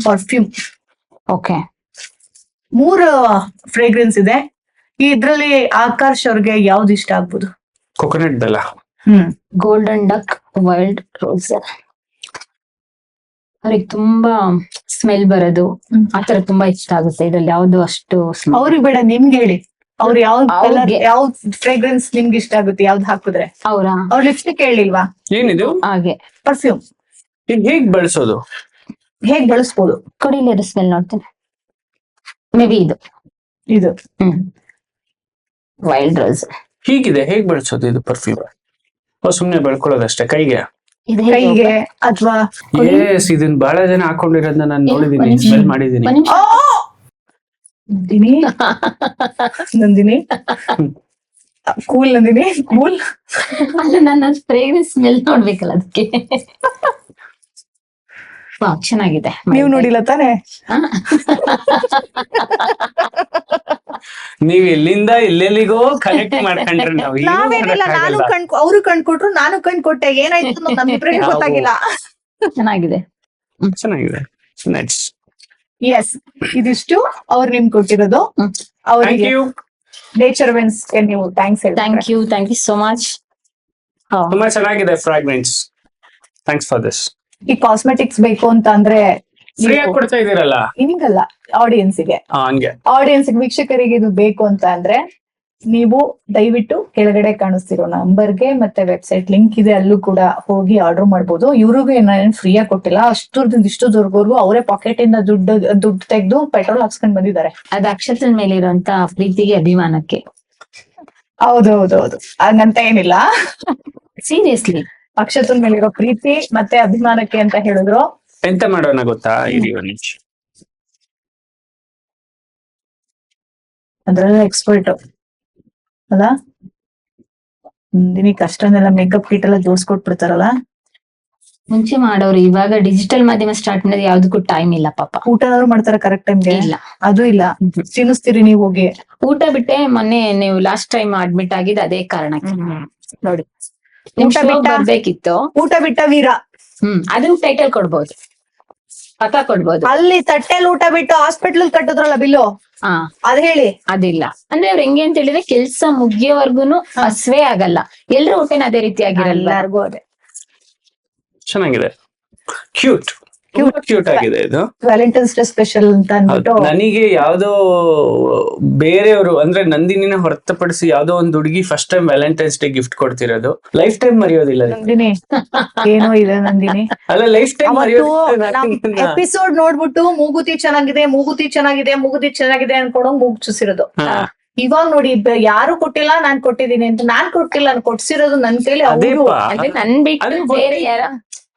ಪರ್ಫ್ಯೂಮ್. ಓಕೆ. 3 ಫ್ರೇಗ್ರೆನ್ಸ್ ಇದೆ. ಇದ್ರಲ್ಲಿ ಆಕಾಶ್ ಅವ್ರಿಗೆ ಯಾವ್ದು ಇಷ್ಟ ಆಗ್ಬೋದು? ಕೊಕೊನಟ್ ಬೆಲ್ಲ. Golden duck wild rose. ಅವ್ರಿಗೆ ತುಂಬಾ ಸ್ಮೆಲ್ ಬರೋದು ಆತರ ತುಂಬಾ ಇಷ್ಟ ಆಗುತ್ತೆ. ಇದ್ರಲ್ಲಿ ಯಾವ್ದು ಅಷ್ಟು ಅವ್ರಿಗೆ ಬೇಡ, ನಿಮ್ಗೆ ಹೇಳಿ. ಅವ್ರು ಯಾವ ಕಲರ್, ಅವ್ರಿಗೆ. ಯಾವ ಫ್ರೇಗ್ರೆನ್ಸ್ ನಿಮ್ಗೆ ಇಷ್ಟ ಆಗುತ್ತೆ, ಯಾವ್ದು ಹಾಕಿದ್ರೆ? ಅವ್ರಾ ಅವ್ರ ಲಿಪ್ಸ್ಟಿಕ್ ಹೇಳಿಲ್ವಾ? ಏನಿದು? ಹಾಗೆ ಪರ್ಫ್ಯೂಮ್ ಇದು ಹೇಗ್ ಬಳಸೋದು? ಹೇಗ್ ಬಳಸ್ಬೋದು? ಕೊಡಿಲಿ ಸ್ಮೆಲ್ ನೋಡ್ತೇನೆ. ಮೇ ಬಿ ಇದು ಇದು ವೈಲ್ಡ್ ರೋಸ್. ಹೀಗಿದೆ, ಹೇಗ್ ಬಳಸೋದು ಇದು ಪರ್ಫ್ಯೂಮ್? ಸುಮ್ನೆ ಬೆಳ್ಕೊಳ್ಳೋದಷ್ಟೇ ಕೈಗೆ? ಇದು ಕೈಗೆ ಅಥವಾ ಎಸ್, ಇದನ್ ಬಹಳ ಜನ ಹಾಕೊಂಡಿರೋದನ್ನ ನಾನು ನೋಡಿದೀನಿ, ಸ್ಮೆಲ್ ಮಾಡಿದೀನಿ. Nandini, Nandini cool, Nandini cool. ಅಲ್ಲ, ನನ್ನ ಫ್ರೇಗ್ರೆನ್ಸ್ ಸ್ಮೆಲ್ ನೋಡ್ಬೇಕಲ್ಲ ಅದಕ್ಕೆ. ಚೆನ್ನಾಗಿದೆ. ನೀವು ನೋಡಿಲ್ಲ ತಾನೆ? ನೀವ್ ಎಲ್ಲಿಂದ ಎಲ್ಲೆಲ್ಲಿಗೋ ಕನೆಕ್ಟ್ ಮಾಡ್ಕೊಂಡ್ರೆ ನಾವು ಏನು ನಾವೇನಿಲ್ಲ, ನಾನು ಮಾಡಕ್ಕಾಗಲ್ಲ. ಅವ್ರು ಕಣ್ಕೊಟ್ರು, ನಾನು ಕಣ್ಕೊಟ್ಟೆ. ಏನಾಯ್ತು ನಮ್ಮಿಬ್ರಿಗೆ ಗೊತ್ತಾಗಿಲ್ಲ. ಚೆನ್ನಾಗಿದೆ. ಚೆನ್ನಾಗಿದೆ. ನೆಕ್ಸ್ಟ್. ಎಸ್, ಇದಿಷ್ಟು ಅವ್ರು ನಿಮ್ಗೆ ಕೊಟ್ಟಿರೋದು. ಥ್ಯಾಂಕ್ ಅವರಿಗೆ ಯು. ನೇಚರ್ ವೆನ್ಸ್ ನೀವು ಥ್ಯಾಂಕ್ಸ್ ಹೇಳಿ. Thank you so much. ತುಂಬಾ ಚೆನ್ನಾಗಿದೆ ಫ್ರಾಗ್ರೆನ್ಸ್. Thanks for this. ಈ ಕಾಸ್ಮೆಟಿಕ್ಸ್ ಬೇಕು ಅಂತ ಅಂದ್ರೆ ಫ್ರೀ ಆಗಿ ಕೊಡ್ತಾ ಇದೀರಲ್ಲ? ನಿಮಗಲ್ಲ, ಆಡಿಯನ್ಸ್ಗೆ. ಹಂಗೆ ಆಡಿಯನ್ಸ್ ವೀಕ್ಷಕರಿಗೆ ಇದು ಬೇಕು ಅಂತ ಅಂದ್ರೆ ನೀವು ದಯವಿಟ್ಟು ಕೆಳಗಡೆ ಕಾಣಿಸ್ತಿರೋ ನಂಬರ್ಗೆ ಮತ್ತೆ ವೆಬ್ಸೈಟ್ ಲಿಂಕ್ ಇದೆ, ಅಲ್ಲೂ ಕೂಡ ಹೋಗಿ ಆರ್ಡರ್ ಮಾಡ್ಬೋದು. ಇವ್ರಿಗೂ ಏನೇನು ಫ್ರೀ ಆಗಿ ಕೊಟ್ಟಿಲ್ಲ. ಅಷ್ಟುದಿಂದ ಇಷ್ಟು ದೂರವರೆಗೂ ಅವರೇ ಪಾಕೆಟ್ ಇಂದ ದುಡ್ಡು ತೆಗೆದು ಪೆಟ್ರೋಲ್ ಹಾಕ್ಸ್ಕೊಂಡ್ ಬಂದಿದ್ದಾರೆ. ಅದು ಅಕ್ಷತನ ಮೇಲೆ ಇರುವಂತ ಪ್ರೀತಿಗೆ, ಅಭಿಮಾನಕ್ಕೆ. ಹೌದೌದೌದು, ಹಂಗಂತ ಏನಿಲ್ಲ. ಸೀರಿಯಸ್ಲಿ ಅಕ್ಷತನ್ ಮೇಲಿರೋ ಪ್ರೀತಿ ಮತ್ತೆ ಅಭಿಮಾನಕ್ಕೆ ಅಂತ ಹೇಳಿದ್ರು. ಎಂತ ಮಾಡೋಣ ಗೊತ್ತಾ? ಇರಿ ಒಂದ್ ನಿಮಿಷ. ಅದ್ರಲ್ಲ ಎಕ್ಸ್ಪರ್ಟ್. ಅಲ್ಲ ನಿನಗೆ ಕಷ್ಟನೆಲ್ಲ ಮೇಕಪ್ ಕಿಟ್ ಎಲ್ಲ ಜೋಡಿಸ್ಕೊಟ್ಬಿಡ್ತಾರಲ್ಲ. ಮುಂಚೆ ಮಾಡೋರು, ಇವಾಗ ಡಿಜಿಟಲ್ ಮಾಧ್ಯಮ ಸ್ಟಾರ್ಟ್ ಮಾಡಿದ್ರೆ ಯಾವ್ದಕ್ಕೂ ಟೈಮ್ ಇಲ್ಲ ಪಾಪ. ಊಟನಾದ್ರು ಮಾಡ್ತಾರೆ ಕರೆಕ್ಟ್ ಟೈಮ್ಗೆ? ಇಲ್ಲ, ಅದು ಇಲ್ಲ, ತಿನ್ನಿಸ್ತೀರಿ ನೀವು ಹೋಗಿ. ಊಟ ಬಿಟ್ಟೆ ಮೊನ್ನೆ ನೀವು ಲಾಸ್ಟ್ ಟೈಮ್ ಅಡ್ಮಿಟ್ ಆಗಿದ್ದು ಅದೇ ಕಾರಣಕ್ಕೆ ನೋಡಿ. ನಿಮ್ ಊಟ show ಬಿಟ್ಟ? ಬರ್ಬೇಕಿತ್ತು. ಊಟ ಬಿಟ್ಟ ವೀರ. ಅದನ್ನ ಟೈಟಲ್ ಕೊಡ್ಬೋದು, ಪಕ್ಕ ಕೊಡ್ಬೋದು. ಅಲ್ಲಿ ತಟ್ಟೆಲ್ ಊಟ ಬಿಟ್ಟು ಹಾಸ್ಪಿಟ್ಲ್ ಕಟ್ಟಿದ್ರಲ್ಲ ಬಿಲ್ಲು, ಹಾ ಅದ್ ಹೇಳಿ. ಅದಿಲ್ಲ ಅಂದ್ರೆ ಅವ್ರು ಹೆಂಗೆ ಅಂತ ಹೇಳಿದ್ರೆ ಕೆಲ್ಸ ಮುಗಿಯೋವರ್ಗುನು ಹಸ್ವೇ ಆಗಲ್ಲ. ಎಲ್ರು ಊಟನ ಅದೇ ರೀತಿ ಆಗಿರಲ್ಲ. ಎಲ್ಲಾರ್ಗು ಅದೇ. ಚೆನ್ನಾಗಿದೆ, ಕ್ಯೂಟ್ ಕ್ಯೂಟ್ ಆಗಿದೆ ಇದು. ವ್ಯಾಲೆಂಟೈನ್ಸ್ ಡೇ ಸ್ಪೆಷಲ್ ಅಂತ ಅಂದ್ಬಿಟ್ಟು ನನಗೆ ಯಾವ್ದೋ ಬೇರೆಯವರು ಅಂದ್ರೆ ನಂದಿನಿನ ಹೊರತುಪಡಿಸಿ ಯಾವ್ದೋ ಒಂದು ಹುಡುಗಿ first time Valentine's day gift ಕೊಡ್ತಿರೋದು. ಲೈಫ್ ಟೈಮ್ ಮರೆಯೋದಿಲ್ಲ. ನಂದಿನಿ ಏನೋ ಇದೆ ನಂದಿನಿ. ಅಲ್ಲ ಲೈಫ್ ಟೈಮ್ ಎಪಿಸೋಡ್ ನೋಡ್ಬಿಟ್ಟು ಮೂಗುತಿ ಚೆನ್ನಾಗಿದೆ ಮೂಗುತಿ ಚೆನ್ನಾಗಿದೆ ಮೂಗುತಿ ಚೆನ್ನಾಗಿದೆ ಅನ್ಕೊಂಡು ಮೂಗು ಚುಸಿರೋದು. ಇವಾಗ ನೋಡಿ ಯಾರು ಕೊಟ್ಟಿಲ್ಲ ನಾನ್ ಕೊಟ್ಟಿದ್ದೀನಿ ಅಂತ. ನಾನ್ ಕೊಟ್ಟಿಲ್ಲ, ನಾನ್ ಕೊಡ್ಸಿರೋದು ನನ್ ಕೈಲಿ. ಅಂದ್ರೆ ನನ್ ಬಿಟ್ಟು ಬೇರೆ ಯಾರ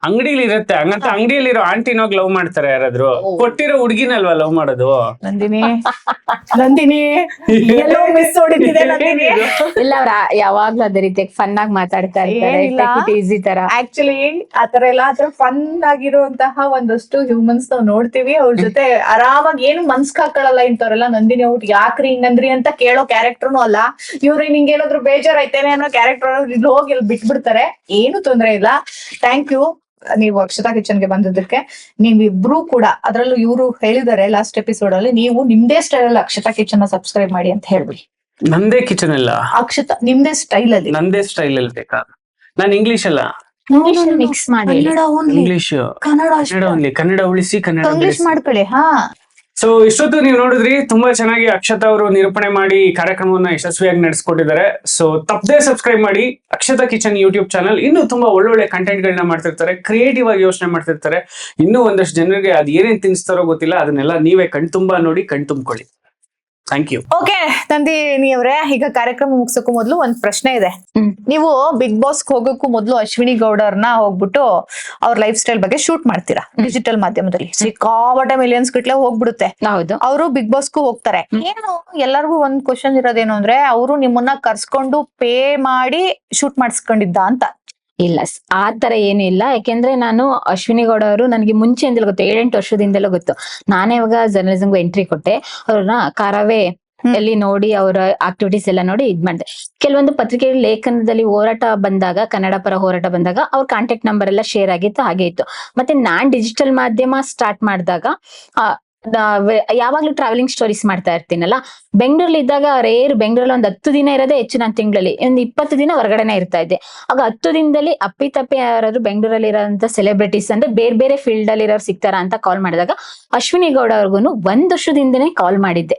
ಅಂಗಡಿಲಿ ಇರುತ್ತೆ, ಹಂಗಂತ ಅಂಗಡಿಯಲ್ಲಿರೋ ಆಂಟಿನೋಗ್ ಲವ್ ಮಾಡ್ತಾರೆ ಯಾರಾದ್ರು. ಕೊಟ್ಟಿರೋ ಹುಡ್ಗಿನಲ್ವಾ ಲವ್ ಮಾಡೋದು. ನಂದಿನಿ ನಂದಿನಿ ಎಲ್ಲೋ ಮಿಸ್ ಹೊಡಿತಿದೆ ನಂದಿನಿ. ಇಲ್ಲ, ಅವ್ರ ಯಾವಾಗ್ಲೂ ಅದೇ ರೀತಿ ಫನ್ ಆಗಿ ಮಾತಾಡ್ತಾ ಇರ್ತಾರೆ, ಈಸಿ ತರ. ಆಕ್ಚುಲಿ ಆತರ ಎಲ್ಲ ಆತರ ಫನ್ ಆಗಿರುವಂತಹ ಒಂದಷ್ಟು ಹ್ಯೂಮನ್ಸ್ ನಾವ್ ನೋಡ್ತೀವಿ. ಅವ್ರ ಜೊತೆ ಆರಾಮಾಗಿ ಏನು ಮನ್ಸ್ಕ್ ಹಾಕೊಳ್ಳಲ್ಲ ಇಂಥವ್ರೆಲ್ಲ. ನಂದಿನಿ ಔಟ್ ಯಾಕ್ರಿ ಹಿಂಗಂದ್ರಿ ಅಂತ ಕೇಳೋ ಕ್ಯಾರೆಕ್ಟರ್ನು ಅಲ್ಲ. ಇವ್ರು ನಿಂಗೆ ಏನಾದ್ರು ಬೇಜಾರಾಯ್ತೇನೆ ಅನ್ನೋ ಕ್ಯಾರೆಕ್ಟರ್ ಇಲ್ಲಿ ಹೋಗಿ ಇಲ್ಲಿ ಬಿಟ್ಬಿಡ್ತಾರೆ. ಏನು ತೊಂದ್ರೆ ಇಲ್ಲ. ಥ್ಯಾಂಕ್ ಯು ನೀವು ಅಕ್ಷತಾ ಕಿಚನ್ಗೆ ಬಂದಿದ್ದಕ್ಕೆ. ನೀವಿಬ್ರು ಕೂಡ ಅದ್ರಲ್ಲೂ ಇವ್ರು ಹೇಳಿದಾರೆ ಲಾಸ್ಟ್ ಎಪಿಸೋಡ್ ಅಲ್ಲಿ, ನೀವು ನಿಮ್ದೇ ಸ್ಟೈಲ್ ಅಲ್ಲಿ ಅಕ್ಷತಾ ಕಿಚನ್ ಸಬ್ಸ್ಕ್ರೈಬ್ ಮಾಡಿ ಅಂತ ಹೇಳ್ಬಿಡಿ. ನಂದೇ ಕಿಚನ್ ಇಲ್ಲ, ಅಕ್ಷತಾ ನಿಮ್ದೇ ಸ್ಟೈಲ್ ಅಲ್ಲಿ. ನಂದೇ ಸ್ಟೈಲ್ ಅಲ್ಲಿ ಬೇಕಾ? ನಾನು ಇಂಗ್ಲಿಷ್ ಅಲ್ಲ, ಮಿಕ್ಸ್ ಮಾಡಿ Kannada only, English Kannada only. Kannada ಉಳಿಸಿ ಕನ್ನಡ ಇಂಗ್ಲಿಷ್ ಮಾಡ್ಕೊಳ್ಳಿ. ಹಾ, ಸೊ ಇಷ್ಟೊತ್ತು ನೀವು ನೋಡಿದ್ರಿ, ತುಂಬಾ ಚೆನ್ನಾಗಿ ಅಕ್ಷತಾ ಅವರು ನಿರೂಪಣೆ ಮಾಡಿ ಕಾರ್ಯಕ್ರಮವನ್ನ ಯಶಸ್ವಿಯಾಗಿ ನಡೆಸ್ಕೊಟ್ಟಿದ್ದಾರೆ. ಸೊ ತಪ್ಪದೇ ಸಬ್ಸ್ಕ್ರೈಬ್ ಮಾಡಿ ಅಕ್ಷತಾ ಕಿಚನ್ ಯೂಟ್ಯೂಬ್ ಚಾನಲ್. ಇನ್ನೂ ತುಂಬಾ ಒಳ್ಳೊಳ್ಳೆ ಕಂಟೆಂಟ್ ಗಳನ್ನ ಮಾಡ್ತಿರ್ತಾರೆ, ಕ್ರಿಯೇಟಿವ್ ಆಗಿ ಯೋಚನೆ ಮಾಡ್ತಿರ್ತಾರೆ. ಇನ್ನೂ ಒಂದಷ್ಟು ಜನರಿಗೆ ಅದ್ ಏನೇನ್ ತಿನ್ಸ್ತಾರೋ ಗೊತ್ತಿಲ್ಲ, ಅದನ್ನೆಲ್ಲ ನೀವೇ ಕಣ್ತುಂಬಾ ನೋಡಿ ಕಣ್ತುಂಬ್ಕೊಳ್ಳಿ. Thank you. ಓಕೆ ನಂದಿನಿ ಅವರೇ, ಈಗ ಕಾರ್ಯಕ್ರಮ ಮುಗಿಸೋಕ್ಕೂ ಮೊದಲು ಒಂದ್ ಪ್ರಶ್ನೆ ಇದೆ. ನೀವು ಬಿಗ್ ಬಾಸ್ ಹೋಗೋಕ್ಕೂ ಮೊದಲು ಅಶ್ವಿನಿ ಗೌಡರ್ನ ಹೋಗ್ಬಿಟ್ಟು ಅವ್ರ ಲೈಫ್ ಸ್ಟೈಲ್ ಬಗ್ಗೆ ಶೂಟ್ ಮಾಡ್ತೀರಾ ಡಿಜಿಟಲ್ ಮಾಧ್ಯಮದಲ್ಲಿ. ಸಿಕ್ಕಾಪಟ್ಟೆ ಮಿಲಿಯನ್ಸ್ ಗಿಟ್ಲೆ ಹೋಗ್ಬಿಡುತ್ತೆ. ಹೌದು, ಅವರು ಬಿಗ್ ಬಾಸ್ಗೂ ಹೋಗ್ತಾರೆ. ಏನು ಎಲ್ಲರಿಗೂ ಒಂದ್ ಕ್ವಶನ್ ಇರೋದೇನು ಅಂದ್ರೆ, ಅವರು ನಿಮ್ಮನ್ನ ಕರ್ಸ್ಕೊಂಡು ಪೇ ಮಾಡಿ ಶೂಟ್ ಮಾಡಿಸ್ಕೊಂಡಿದ್ದ ಅಂತ. ಇಲ್ಲ ಆ ತರ ಏನು ಇಲ್ಲ. ಯಾಕೆಂದ್ರೆ ನಾನು ಅಶ್ವಿನಿ ಗೌಡ ಅವರು ನನಗೆ ಮುಂಚೆಯಿಂದಲೂ ಗೊತ್ತು, 7-8 ವರ್ಷದಿಂದಲೂ ಗೊತ್ತು. ನಾನೇ ಇವಾಗ ಜರ್ನಲಿಸಂಗೂ ಎಂಟ್ರಿ ಕೊಟ್ಟೆ. ಅವ್ರನ್ನ ಕಾರವೇ ಎಲ್ಲಿ ನೋಡಿ ಅವರ ಆಕ್ಟಿವಿಟೀಸ್ ಎಲ್ಲ ನೋಡಿ ಇದ್ ಮಾಡಿದೆ. ಕೆಲವೊಂದು ಪತ್ರಿಕೆ ಲೇಖನದಲ್ಲಿ ಹೋರಾಟ ಬಂದಾಗ, ಕನ್ನಡ ಪರ ಹೋರಾಟ ಬಂದಾಗ ಅವ್ರ ಕಾಂಟ್ಯಾಕ್ಟ್ ನಂಬರ್ ಎಲ್ಲ ಶೇರ್ ಆಗಿತ್ತು, ಹಾಗೆ ಇತ್ತು. ಮತ್ತೆ ನಾನ್ ಡಿಜಿಟಲ್ ಮಾಧ್ಯಮ ಸ್ಟಾರ್ಟ್ ಮಾಡಿದಾಗ ಯಾವಾಗ್ಲೂ ಟ್ರಾವೆಲಿಂಗ್ ಸ್ಟೋರೀಸ್ ಮಾಡ್ತಾ ಇರ್ತೀನಲ್ಲ. ಬೆಂಗಳೂರಲ್ಲಿ ಇದ್ದಾಗ ಬೆಂಗಳೂರಲ್ಲಿ ಒಂದು 10 ದಿನ ಇರೋದೇ ಹೆಚ್ಚು. ನಾನು ತಿಂಗಳಲ್ಲಿ ಒಂದು 20 ದಿನ ಹೊರಗಡೆನೆ ಇರ್ತಾ ಇದ್ದೆ. ಆಗ 10 ದಿನದಲ್ಲಿ ಅಪ್ಪಿತಪ್ಪಿ ಯಾರಾದ್ರು ಬೆಂಗಳೂರಲ್ಲಿ ಇರೋಂತ ಸೆಲೆಬ್ರಿಟೀಸ್ ಅಂದ್ರೆ ಬೇರೆ ಬೇರೆ ಫೀಲ್ಡ್ ಅಲ್ಲಿ ಇರೋರು ಸಿಗ್ತಾರ ಅಂತ ಕಾಲ್ ಮಾಡಿದಾಗ ಅಶ್ವಿನಿ ಗೌಡ ಅವ್ರಿಗೂ 1 ವರ್ಷದಿಂದನೇ ಕಾಲ್ ಮಾಡಿದ್ದೆ.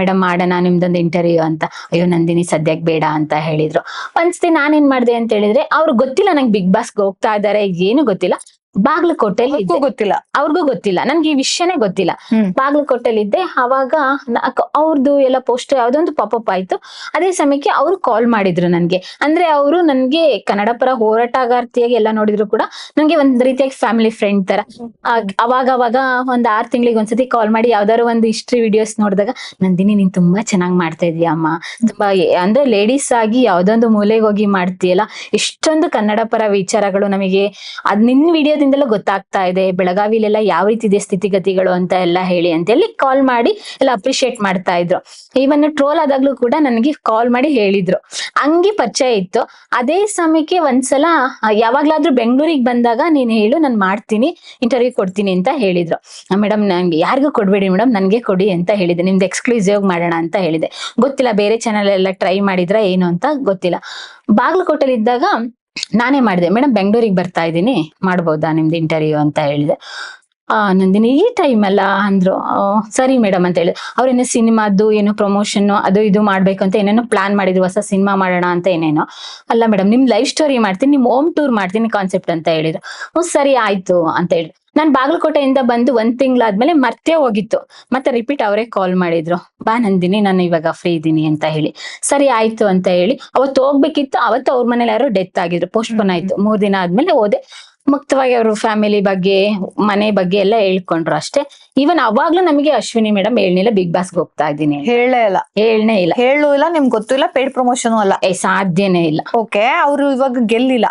ಮೇಡಮ್ ಮಾಡೋಣ ನಿಮ್ದೊಂದು ಇಂಟರ್ವ್ಯೂ ಅಂತ. ಅಯ್ಯೋ ನಂದಿನಿ ಸದ್ಯಕ್ಕೆ ಬೇಡ ಅಂತ ಹೇಳಿದ್ರು. ಒಂದ್ಸತಿ ನಾನೇನ್ ಮಾಡ್ದೆ ಅಂತ ಹೇಳಿದ್ರೆ, ಅವ್ರಿಗೆ ಗೊತ್ತಿಲ್ಲ ನಂಗೆ ಬಿಗ್ ಬಾಸ್ಗೆ ಹೋಗ್ತಾ ಇದಾರೆ, ಏನು ಗೊತ್ತಿಲ್ಲ. ಬಾಗ್ಲಕೋಟೆಯಲ್ಲಿ ಗೊತ್ತಿಲ್ಲ, ಅವ್ರಿಗೂ ಗೊತ್ತಿಲ್ಲ, ನನ್ಗೆ ಈ ವಿಷಯನೇ ಗೊತ್ತಿಲ್ಲ. ಬಾಗ್ಲಕೋಟೆಯಲ್ಲಿ ಇದ್ದೆ. ಅವಾಗ ಅವ್ರದ್ದು ಎಲ್ಲ ಪೋಸ್ಟ್ ಯಾವ್ದೊಂದು ಪಾಪಪ್ ಆಯ್ತು. ಅದೇ ಸಮಯಕ್ಕೆ ಅವ್ರು ಕಾಲ್ ಮಾಡಿದ್ರು ನನ್ಗೆ. ಅಂದ್ರೆ ಅವರು ನನ್ಗೆ ಕನ್ನಡ ಪರ ಹೋರಾಟಗಾರ್ತಿಯಾಗಿ ಎಲ್ಲ ನೋಡಿದ್ರು ಕೂಡ ನನ್ಗೆ ಒಂದ್ ರೀತಿಯಾಗಿ ಫ್ಯಾಮಿಲಿ ಫ್ರೆಂಡ್ ತರ. ಅವಾಗ ಒಂದ್ 6 ತಿಂಗಳಿಗೆ ಒಂದ್ಸತಿ ಕಾಲ್ ಮಾಡಿ ಯಾವ್ದಾದ್ರು ಒಂದು ಹಿಸ್ಟ್ರಿ ವಿಡಿಯೋಸ್ ನೋಡಿದಾಗ, ನಂದಿನಿ ನೀನ್ ತುಂಬಾ ಚೆನ್ನಾಗ್ ಮಾಡ್ತಾ ಇದೀಯ ಅಮ್ಮ, ತುಂಬಾ ಅಂದ್ರೆ ಲೇಡೀಸ್ ಆಗಿ ಯಾವ್ದೊಂದು ಮೂಲೆಗೆ ಹೋಗಿ ಮಾಡ್ತೀಯಲ್ಲ, ಎಷ್ಟೊಂದು ಕನ್ನಡ ಪರ ವಿಚಾರಗಳು ನಮಗೆ ಅದ್ ನಿನ್ ವಿಡಿಯೋದಿಂದಲೂ ಗೊತ್ತಾಗ್ತಾ ಇದೆ. ಬೆಳಗಾವಿಲೆಲ್ಲ ಯಾವ ರೀತಿ ಇದೆ ಸ್ಥಿತಿಗತಿಗಳು ಅಂತ ಎಲ್ಲ ಹೇಳಿ ಅಂತ ಹೇಳಿ ಕಾಲ್ ಮಾಡಿ ಎಲ್ಲ ಅಪ್ರಿಶಿಯೇಟ್ ಮಾಡ್ತಾ ಇದ್ರು. ಈವನ್ ಟ್ರೋಲ್ ಆದಾಗ್ಲೂ ಕೂಡ ನನಗೆ ಕಾಲ್ ಮಾಡಿ ಹೇಳಿದ್ರು. ಹಂಗೆ ಪರಿಚಯ ಇತ್ತು. ಅದೇ ಸಮಯಕ್ಕೆ ಒಂದ್ಸಲ ಯಾವಾಗ್ಲಾದ್ರೂ ಬೆಂಗಳೂರಿಗೆ ಬಂದಾಗ ನೀನ್ ಹೇಳು, ನಾನು ಮಾಡ್ತೀನಿ, ಇಂಟರ್ವ್ಯೂ ಕೊಡ್ತೀನಿ ಅಂತ ಹೇಳಿದ್ರು. ಮೇಡಮ್ ನಂಗೆ ಯಾರಿಗೂ ಕೊಡ್ಬೇಡಿ ಮೇಡಮ್, ನನ್ಗೆ ಕೊಡಿ ಅಂತ ಹೇಳಿದೆ. ನಿಮ್ದು ಎಕ್ಸ್ಕ್ಲೂಸಿವ್ ಮಾಡೋಣ ಅಂತ ಹೇಳಿದೆ. ಗೊತ್ತಿಲ್ಲ ಬೇರೆ ಚಾನಲ್ ಎಲ್ಲ ಟ್ರೈ ಮಾಡಿದ್ರ ಏನು ಅಂತ ಗೊತ್ತಿಲ್ಲ. ಬಾಗಲಕೋಟೆಲಿ ಇದ್ದಾಗ ನಾನೇ ಮಾಡಿದೆ, ಮೇಡಮ್ ಬೆಂಗಳೂರಿಗೆ ಬರ್ತಾ ಇದ್ದೀನಿ, ಮಾಡ್ಬೋದಾ ನಿಮ್ದು ಇಂಟರ್ವ್ಯೂ ಅಂತ ಹೇಳಿದೆ. ನಂದಿನಿ ಈ ಟೈಮ್ ಅಲ್ಲ ಅಂದ್ರು. ಸರಿ ಮೇಡಮ್ ಅಂತ ಹೇಳಿದೆ. ಅವ್ರೇನೋ ಸಿನಿಮಾದ್ದು ಏನೋ ಪ್ರಮೋಷನ್ ಅದು ಇದು ಮಾಡ್ಬೇಕು ಅಂತ ಏನೇನೋ ಪ್ಲಾನ್ ಮಾಡಿದ್ರು, ಹೊಸ ಸಿನಿಮಾ ಮಾಡೋಣ ಅಂತ ಏನೇನೋ. ಅಲ್ಲ ಮೇಡಮ್ ನಿಮ್ ಲೈಫ್ ಸ್ಟೋರಿ ಮಾಡ್ತೀನಿ, ನಿಮ್ ಹೋಮ್ ಟೂರ್ ಮಾಡ್ತೀನಿ ಕಾನ್ಸೆಪ್ಟ್ ಅಂತ ಹೇಳಿದ್ರು. ಸರಿ ಆಯ್ತು ಅಂತ ಹೇಳಿ ನಾನ್ ಬಾಗಲಕೋಟೆಯಿಂದ ಬಂದು 1 ತಿಂಗಳಾದ್ಮೇಲೆ ಮರ್ತೇ ಹೋಗಿತ್ತು. ಮತ್ತೆ ರಿಪೀಟ್ ಅವರೇ ಕಾಲ್ ಮಾಡಿದ್ರು, ಬಾ ನಂದಿನಿ ನಾನು ಇವಾಗ ಫ್ರೀ ಇದ್ದೀನಿ ಅಂತ ಹೇಳಿ. ಸರಿ ಆಯ್ತು ಅಂತ ಹೇಳಿ ಅವತ್ತು ಹೋಗ್ಬೇಕಿತ್ತು. ಅವತ್ತು ಅವ್ರ ಮನೇಲಿ ಯಾರೋ ಡೆತ್ ಆಗಿದ್ರು, ಪೋಸ್ಟ್ಪೋನ್ ಆಯ್ತು. 3 ದಿನ ಆದ್ಮೇಲೆ ಹೋದೆ. ಮುಕ್ತವಾಗಿ ಅವರು ಫ್ಯಾಮಿಲಿ ಬಗ್ಗೆ ಮನೆ ಬಗ್ಗೆ ಎಲ್ಲ ಹೇಳ್ಕೊಂಡ್ರು ಅಷ್ಟೇ. ಈವನ್ ಅವಾಗ್ಲೂ ನಮಗೆ ಅಶ್ವಿನಿ ಮೇಡಮ್ ಹೇಳ್ನಿಲ್ಲ ಬಿಗ್ ಬಾಸ್ಗೆ ಹೋಗ್ತಾ ಇದ್ದೀನಿ, ಹೇಳೇ ಇಲ್ಲ, ಹೇಳ್ನೇ ಇಲ್ಲ, ಹೇಳು ಇಲ್ಲ, ನಿಮ್ಗೆ ಗೊತ್ತು ಇಲ್ಲ, ಪೇಡ್ ಪ್ರಮೋಷನ್ ಅಲ್ಲ. ಸಾಧ್ಯನೇ ಇಲ್ಲ. ಓಕೆ, ಅವ್ರು ಇವಾಗ ಗೆಲ್ಲಿಲ್ಲ,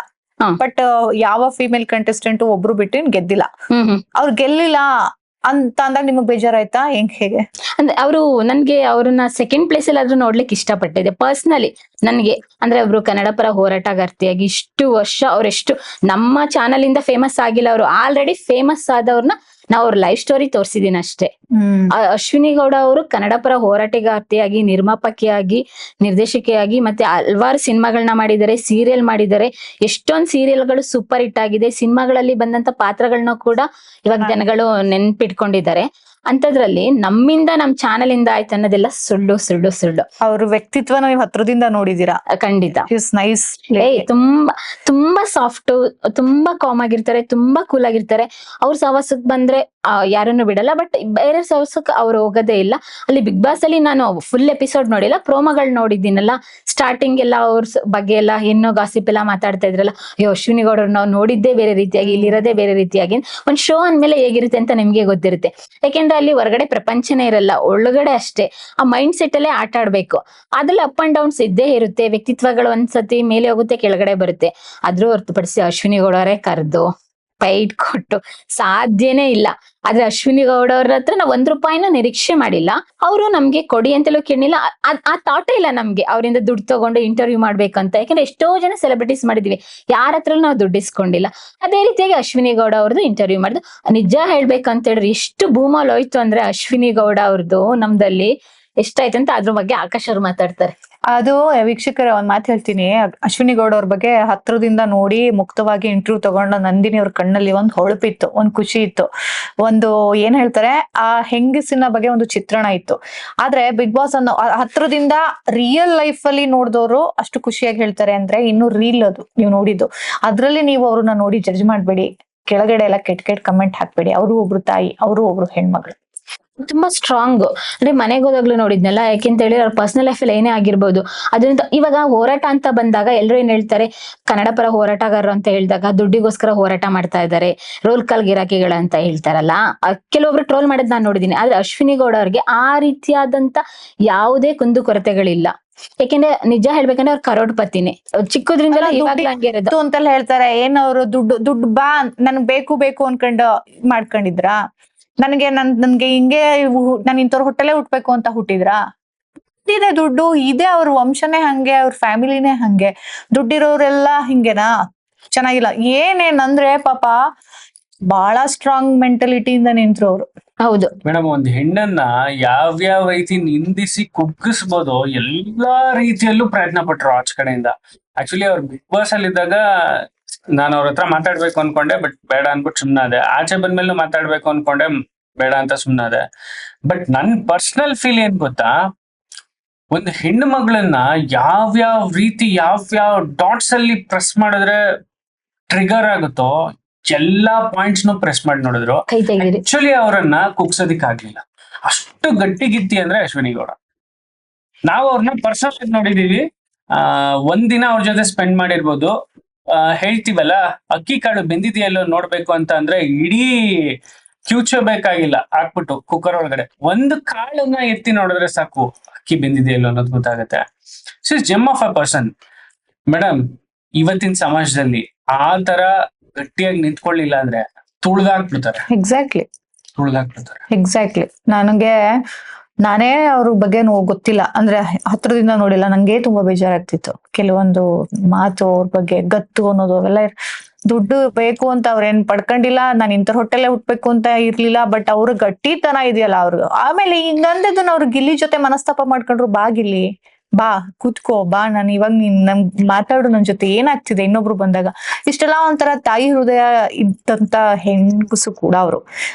ಬಟ್ ಯಾವ ಫಿಮೇಲ್ ಕಂಟೆಸ್ಟೆಂಟ್ ಒಬ್ರು ಬಿಟ್ಟು ಗೆದ್ದಿಲ್ಲ. ಅವ್ರು ಗೆಲ್ಲಿಲ್ಲ ಅಂತ ಅಂದಾಗ ನಿಮಗ್ ಬೇಜಾರಾಯ್ತಾ? ಹೇಗೆ ಅಂದ್ರೆ ಅವರು ನನ್ಗೆ ಅವ್ರನ್ನ ಸೆಕೆಂಡ್ ಪ್ಲೇಸ್ ಅಲ್ಲಿ ಆದ್ರೂ ನೋಡ್ಲಿಕ್ಕೆ ಇಷ್ಟಪಟ್ಟಿದೆ ಪರ್ಸನಲಿ ನನ್ಗೆ. ಅಂದ್ರೆ ಒಬ್ರು ಕನ್ನಡ ಪರ ಹೋರಾಟಗಾರ್ತಿಯಾಗಿ ಇಷ್ಟು ವರ್ಷ ಅವ್ರೆಷ್ಟು ನಮ್ಮ ಚಾನಲ್ ಇಂದ ಫೇಮಸ್ ಆಗಿಲ್ಲ, ಅವರು ಆಲ್ರೆಡಿ ಫೇಮಸ್ ಆದವ್ರನ್ನ ನಾವು ಅವ್ರ ಲೈಫ್ ಸ್ಟೋರಿ ತೋರಿಸಿದೀನಿ ಅಷ್ಟೇ. ಅಶ್ವಿನಿ ಗೌಡ ಅವರು ಕನ್ನಡ ಪರ ಹೋರಾಟಗಾರ್ತಿಯಾಗಿ, ನಿರ್ಮಾಪಕಿಯಾಗಿ, ನಿರ್ದೇಶಕಿಯಾಗಿ ಮತ್ತೆ ಹಲವಾರು ಸಿನಿಮಾಗಳನ್ನ ಮಾಡಿದ್ದಾರೆ, ಸೀರಿಯಲ್ ಮಾಡಿದ್ದಾರೆ. ಎಷ್ಟೊಂದು ಸೀರಿಯಲ್ಗಳು ಸೂಪರ್ ಹಿಟ್ ಆಗಿದೆ. ಸಿನಿಮಾಗಳಲ್ಲಿ ಬಂದಂತ ಪಾತ್ರಗಳನ್ನ ಕೂಡ ಇವಾಗ ಜನಗಳು ನೆನ್ಪಿಟ್ಕೊಂಡಿದ್ದಾರೆ. ಅಂತದ್ರಲ್ಲಿ ನಮ್ಮಿಂದ ನಮ್ ಚಾನಲ್ ಇಂದ ಆಯ್ತು ಅನ್ನೋದೆಲ್ಲ ಸುಳ್ಳು ಸುಳ್ಳು ಸುಳ್ಳು. ಅವ್ರ ವ್ಯಕ್ತಿತ್ವನ ನೀವು ಹತ್ರದಿಂದ ನೋಡಿದೀರಾ? ಖಂಡಿತ. ನೈಸ್. ತುಂಬಾ ತುಂಬಾ ಸಾಫ್ಟ್, ತುಂಬಾ ಕಾಮ್ ಆಗಿರ್ತಾರೆ, ತುಂಬಾ ಕೂಲ್ ಆಗಿರ್ತಾರೆ. ಅವ್ರ ಸಹವಾಸಕ್ ಬಂದ್ರೆ ಯಾರನ್ನು ಬಿಡಲ್ಲ, ಬಟ್ ಬೇರೆ ಸಹವಾಸಕ್ಕೆ ಅವ್ರು ಹೋಗೋದೇ ಇಲ್ಲ. ಅಲ್ಲಿ ಬಿಗ್ ಬಾಸ್ ಅಲ್ಲಿ ನಾನು ಫುಲ್ ಎಪಿಸೋಡ್ ನೋಡಿಲ್ಲ, ಪ್ರೋಮೋಗಳು ನೋಡಿದ್ದೀನಲ್ಲ. ಸ್ಟಾರ್ಟಿಂಗ್ ಎಲ್ಲ ಅವ್ರ ಬಗ್ಗೆ ಎಲ್ಲ ಏನೋ ಗಾಸಿಪ್ ಎಲ್ಲ ಮಾತಾಡ್ತಾ ಇದ್ರಲ್ಲ, ಅಯ್ಯೋ ಅಶ್ವಿನಿ ಗೌಡರು ನಾವು ನೋಡಿದ್ದೇ ಬೇರೆ ರೀತಿಯಾಗಿ, ಇಲ್ಲಿರೋದೇ ಬೇರೆ ರೀತಿಯಾಗಿ. ಒಂದ್ ಶೋ ಅಂದ್ಮೇಲೆ ಹೇಗಿರುತ್ತೆ ಅಂತ ನಿಮ್ಗೆ ಗೊತ್ತಿರುತ್ತೆ. ಯಾಕೆಂದ್ರೆ ಅಲ್ಲಿ ಹೊರಗಡೆ ಪ್ರಪಂಚನೇ ಇರಲ್ಲ, ಒಳಗಡೆ ಅಷ್ಟೇ. ಆ ಮೈಂಡ್ ಸೆಟ್ ಅಲ್ಲೇ ಆಟ ಆಡ್ಬೇಕು. ಅದ್ರಲ್ಲಿ ಅಪ್ ಅಂಡ್ ಡೌನ್ಸ್ ಇದ್ದೇ ಇರುತ್ತೆ. ವ್ಯಕ್ತಿತ್ವಗಳು ಒಂದ್ಸತಿ ಮೇಲೆ ಹೋಗುತ್ತೆ, ಕೆಳಗಡೆ ಬರುತ್ತೆ. ಅದ್ರೂ ಹೊರತುಪಡಿಸಿ ಅಶ್ವಿನಿ ಗೌಡರೇ ಕರೆದು ಫೈಟ್ ಕೊಟ್ಟು ಸಾಧ್ಯನೇ ಇಲ್ಲ. ಆದ್ರೆ ಅಶ್ವಿನಿ ಗೌಡ ಅವ್ರ ಹತ್ರ ನಾವ್ ₹1 ನಿರೀಕ್ಷೆ ಮಾಡಿಲ್ಲ. ಅವರು ನಮ್ಗೆ ಕೊಡಿ ಅಂತೆಲ್ಲೂ ಕೇಳಿಲ್ಲ. ಆ ಥಾಟೇ ಇಲ್ಲ ನಮ್ಗೆ ಅವರಿಂದ ದುಡ್ಡು ತಗೊಂಡು ಇಂಟರ್ವ್ಯೂ ಮಾಡ್ಬೇಕಂತ. ಯಾಕಂದ್ರೆ ಎಷ್ಟೋ ಜನ ಸೆಲೆಬ್ರಿಟೀಸ್ ಮಾಡಿದ್ವಿ, ಯಾರ ಹತ್ರ ನಾವು ದುಡ್ಡು ಇಸ್ಕೊಂಡಿಲ್ಲ. ಅದೇ ರೀತಿಯಾಗಿ ಅಶ್ವಿನಿ ಗೌಡ ಅವ್ರದ್ದು ಇಂಟರ್ವ್ಯೂ ಮಾಡಿದ್ರು. ನಿಜ ಹೇಳ್ಬೇಕಂತ ಹೇಳಿದ್ರೆ ಎಷ್ಟು ಬೂಮಲ್ ಹೋಯ್ತು ಅಂದ್ರೆ ಅಶ್ವಿನಿ ಗೌಡ ಅವ್ರದ್ದು ನಮ್ದಲ್ಲಿ ಎಷ್ಟಾಯ್ತು ಅಂತ ಅದ್ರ ಬಗ್ಗೆ ಆಕಾಶ್ ಅವ್ರು ಮಾತಾಡ್ತಾರೆ. ಅದು ವೀಕ್ಷಕರ ಒಂದ್ ಮಾತು ಹೇಳ್ತೀನಿ, ಅಶ್ವಿನಿ ಗೌಡ ಅವ್ರ ಬಗ್ಗೆ ಹತ್ರದಿಂದ ನೋಡಿ ಮುಕ್ತವಾಗಿ ಇಂಟರ್ವ್ಯೂ ತಗೊಂಡ ನಂದಿನಿ ಅವ್ರ ಕಣ್ಣಲ್ಲಿ ಒಂದ್ ಹೊಳಪಿತ್ತು, ಒಂದ್ ಖುಷಿ ಇತ್ತು, ಒಂದು ಏನ್ ಹೇಳ್ತಾರೆ ಆ ಹೆಂಗಸಿನ ಬಗ್ಗೆ ಒಂದು ಚಿತ್ರಣ ಇತ್ತು. ಆದ್ರೆ ಬಿಗ್ ಬಾಸ್ ಅನ್ನೋ ಹತ್ರದಿಂದ ರಿಯಲ್ ಲೈಫ್ ಅಲ್ಲಿ ನೋಡಿದವರು ಅಷ್ಟು ಖುಷಿಯಾಗಿ ಹೇಳ್ತಾರೆ ಅಂದ್ರೆ ಇನ್ನು ರೀಲ್ ಅದು ನೀವು ನೋಡಿದ್ದು. ಅದ್ರಲ್ಲಿ ನೀವು ಅವ್ರನ್ನ ನೋಡಿ ಜಡ್ಜ್ ಮಾಡ್ಬೇಡಿ, ಕೆಳಗಡೆ ಎಲ್ಲ ಕೆಟ್ಟ ಕಮೆಂಟ್ ಹಾಕ್ಬೇಡಿ. ಅವರು ಒಬ್ರು ತಾಯಿ, ಅವರು ಒಬ್ರು ಹೆಣ್ಮಗಳು, ತುಂಬಾ ಸ್ಟ್ರಾಂಗ್. ಅಂದ್ರೆ ಮನೆಗೆ ಹೋದಾಗ್ಲೂ ನೋಡಿದ್ನಲ್ಲ, ಯಾಕೆಂತ ಹೇಳಿ ಅವ್ರ ಪರ್ಸನಲ್ ಲೈಫ್ ಅಲ್ಲಿ ಏನೇ ಆಗಿರ್ಬೋದು. ಅದರಿಂದ ಇವಾಗ ಹೋರಾಟ ಅಂತ ಬಂದಾಗ ಎಲ್ರು ಏನ್ ಹೇಳ್ತಾರೆ, ಕನ್ನಡ ಪರ ಹೋರಾಟಗಾರರು ಅಂತ ಹೇಳಿದಾಗ ದುಡ್ಡಿಗೋಸ್ಕರ ಹೋರಾಟ ಮಾಡ್ತಾ ಇದ್ದಾರೆ, ರೋಲ್ ಕಾಲ್ ಗಿರಾಕಿಗಳ ಅಂತ ಹೇಳ್ತಾರಲ್ಲ. ಕೆಲವೊಬ್ರು ಟ್ರೋಲ್ ಮಾಡೋದ್ ನಾನ್ ನೋಡಿದೀನಿ. ಆದ್ರೆ ಅಶ್ವಿನಿ ಗೌಡ ಅವ್ರಿಗೆ ಆ ರೀತಿಯಾದಂತ ಯಾವುದೇ ಕುಂದು ಕೊರತೆಗಳಿಲ್ಲ. ಯಾಕೆಂದ್ರೆ ನಿಜ ಹೇಳ್ಬೇಕಂದ್ರೆ ಅವ್ರ ಕರೋಡ್ಪತಿನೇ, ಚಿಕ್ಕದ್ರಿಂದಲೂ ಇವಾಗ್ಲೂ ಹಂಗೆ ಇರೋದು ಅಂತೆಲ್ಲ ಹೇಳ್ತಾರೆ. ಏನ್ ಅವರು ದುಡ್ಡು ಬಾ ನನ್ಗ್ ಬೇಕು ಅನ್ಕೊಂಡು ಮಾಡ್ಕೊಂಡಿದ್ರಾ? ನನ್ಗೆ ಹಿಂಗೆ ನಾನು ಇಂಥವ್ರ ಹೊಟ್ಟೆಲೆ ಹುಟ್ಬೇಕು ಅಂತ ಹುಟ್ಟಿದ್ರಾ? ಇದೆ ದುಡ್ಡು ಇದೆ, ಅವ್ರ ವಂಶನೇ ಹಂಗೆ, ಅವ್ರ ಫ್ಯಾಮಿಲಿನೇ ಹಂಗೆ, ದುಡ್ಡಿರೋರೆಲ್ಲ ಹಿಂಗೆನಾ? ಚೆನ್ನಾಗಿಲ್ಲ. ಏನೇನಂದ್ರೆ ಪಾಪ ಬಹಳ ಸ್ಟ್ರಾಂಗ್ ಮೆಂಟಾಲಿಟಿಯಿಂದ ನಿಂತ್ರು ಅವ್ರು. ಹೌದು ಮೇಡಮ್, ಒಂದ್ ಹೆಣ್ಣನ್ನ ಯಾವ್ಯಾವ ರೀತಿ ನಿಂದಿಸಿ ಕುಗ್ಗಿಸ್ಬೋದು ಎಲ್ಲಾ ರೀತಿಯಲ್ಲೂ ಪ್ರಯತ್ನ ಪಟ್ರು ಆಚ ಕಡೆಯಿಂದ. ಆಕ್ಚುಲಿ ಅವ್ರು ಬಿಗ್ ಬಾಸ್ ಅಲ್ಲಿ ಇದ್ದಾಗ ನಾನು ಅವ್ರ ಹತ್ರ ಮಾತಾಡ್ಬೇಕು ಅನ್ಕೊಂಡೆ, ಬಟ್ ಬೇಡ ಅನ್ಬಿಟ್ಟು ಸುಮ್ನಾದೆ. ಆಚೆ ಬಂದ್ಮೇಲೆ ಮಾತಾಡ್ಬೇಕು ಅನ್ಕೊಂಡೆ, ಬೇಡ ಅಂತ ಸುಮ್ನಾದೆ. ಬಟ್ ನನ್ ಪರ್ಸನಲ್ ಫೀಲ್ ಏನ್ ಗೊತ್ತಾ, ಒಂದು ಹೆಣ್ಣು ಮಗಳನ್ನ ಯಾವ್ಯಾವ ರೀತಿ ಯಾವ್ಯಾವ ಡಾಟ್ಸ್ ಅಲ್ಲಿ ಪ್ರೆಸ್ ಮಾಡಿದ್ರೆ ಟ್ರಿಗರ್ ಆಗುತ್ತೋ ಎಲ್ಲಾ ಪಾಯಿಂಟ್ಸ್ ಪ್ರೆಸ್ ಮಾಡಿ ನೋಡಿದ್ರು. ಆಕ್ಚುಲಿ ಅವರನ್ನ ಕುಗ್ಸೋದಿಕ್ ಆಗ್ಲಿಲ್ಲ. ಅಷ್ಟು ಗಟ್ಟಿಗಿತ್ತಿ ಅಂದ್ರೆ ಅಶ್ವಿನಿ ಗೌಡ. ನಾವು ಅವ್ರನ್ನ ಪರ್ಸನಲ್ ನೋಡಿದೀವಿ. ಒಂದಿನ ಅವ್ರ ಜೊತೆ ಸ್ಪೆಂಡ್ ಮಾಡಿರ್ಬೋದು. ಹೇಳ್ತೀವಲ್ಲ, ಅಕ್ಕಿ ಕಾಳು ಬೆಂದಿದೆಯಲ್ಲೋ ನೋಡ್ಬೇಕು ಅಂತ ಅಂದ್ರೆ ಇಡೀ ಕ್ಯೂಚೋ ಬೇಕಾಗಿಲ್ಲ, ಹಾಕ್ಬಿಟ್ಟು ಕುಕ್ಕರ್ ಒಳಗಡೆ ಒಂದು ಕಾಳನ್ನ ಎತ್ತಿ ನೋಡಿದ್ರೆ ಸಾಕು, ಅಕ್ಕಿ ಬೆಂದಿದೆಯಲ್ಲೋ ಅನ್ನೋದು ಗೊತ್ತಾಗತ್ತೆ. So is GeM of a person. Madam, ಇವತ್ತಿನ ಸಮಾಜದಲ್ಲಿ ಆ ತರ ಗಟ್ಟಿಯಾಗಿ ನಿಂತ್ಕೊಳ್ಳಿಲ್ಲ ಅಂದ್ರೆ ತುಳ್ದಾಕ್ಬಿಡ್ತಾರೆ. ಎಕ್ಸಾಕ್ಟ್ಲಿ. ನಾನೇ ಅವ್ರ ಬಗ್ಗೆ ಗೊತ್ತಿಲ್ಲ ಅಂದ್ರೆ ಹತ್ರದಿಂದ ನೋಡಿಲ್ಲ, ನಂಗೆ ತುಂಬಾ ಬೇಜಾರಾಗ್ತಿತ್ತು. ಕೆಲವೊಂದು ಮಾತು ಅವ್ರ ಬಗ್ಗೆ, ಗತ್ತು ಅನ್ನೋದು ಅವೆಲ್ಲ. ದುಡ್ಡು ಬೇಕು ಅಂತ ಅವ್ರೇನ್ ಪಡ್ಕೊಂಡಿಲ್ಲ, ನಾನು ಇಂಥ ಹೊಟ್ಟೆಲೆ ಹುಟ್ಬೇಕು ಅಂತ ಇರ್ಲಿಲ್ಲ, ಬಟ್ ಅವ್ರ ಗಟ್ಟಿತನ ಇದೆಯಲ್ಲ ಅವ್ರಿಗೆ. ಆಮೇಲೆ ಹಿಂಗಂದದನ್ನ ಅವ್ರು ಗಿಲ್ಲಿ ಜೊತೆ ಮನಸ್ತಾಪ ಮಾಡ್ಕೊಂಡ್ರು. ಬಾ ಗಿಲ್ಲಿ, ಬಾ ಕೂತ್ಕೋ, ಬಾ ನಾನು ಇವಾಗ ನನ್ ಮಾತಾಡು, ನನ್ ಜೊತೆ ಏನಾಗ್ತಿದೆ ಇನ್ನೊಬ್ರು ಬಂದಾಗ. ಇಷ್ಟೆಲ್ಲ ಒಂಥರ ತಾಯಿ ಹೃದಯ ಇದ್ದಂತ ಹೆಣ್ಗುಸು ಕೂಡ ಅವರು.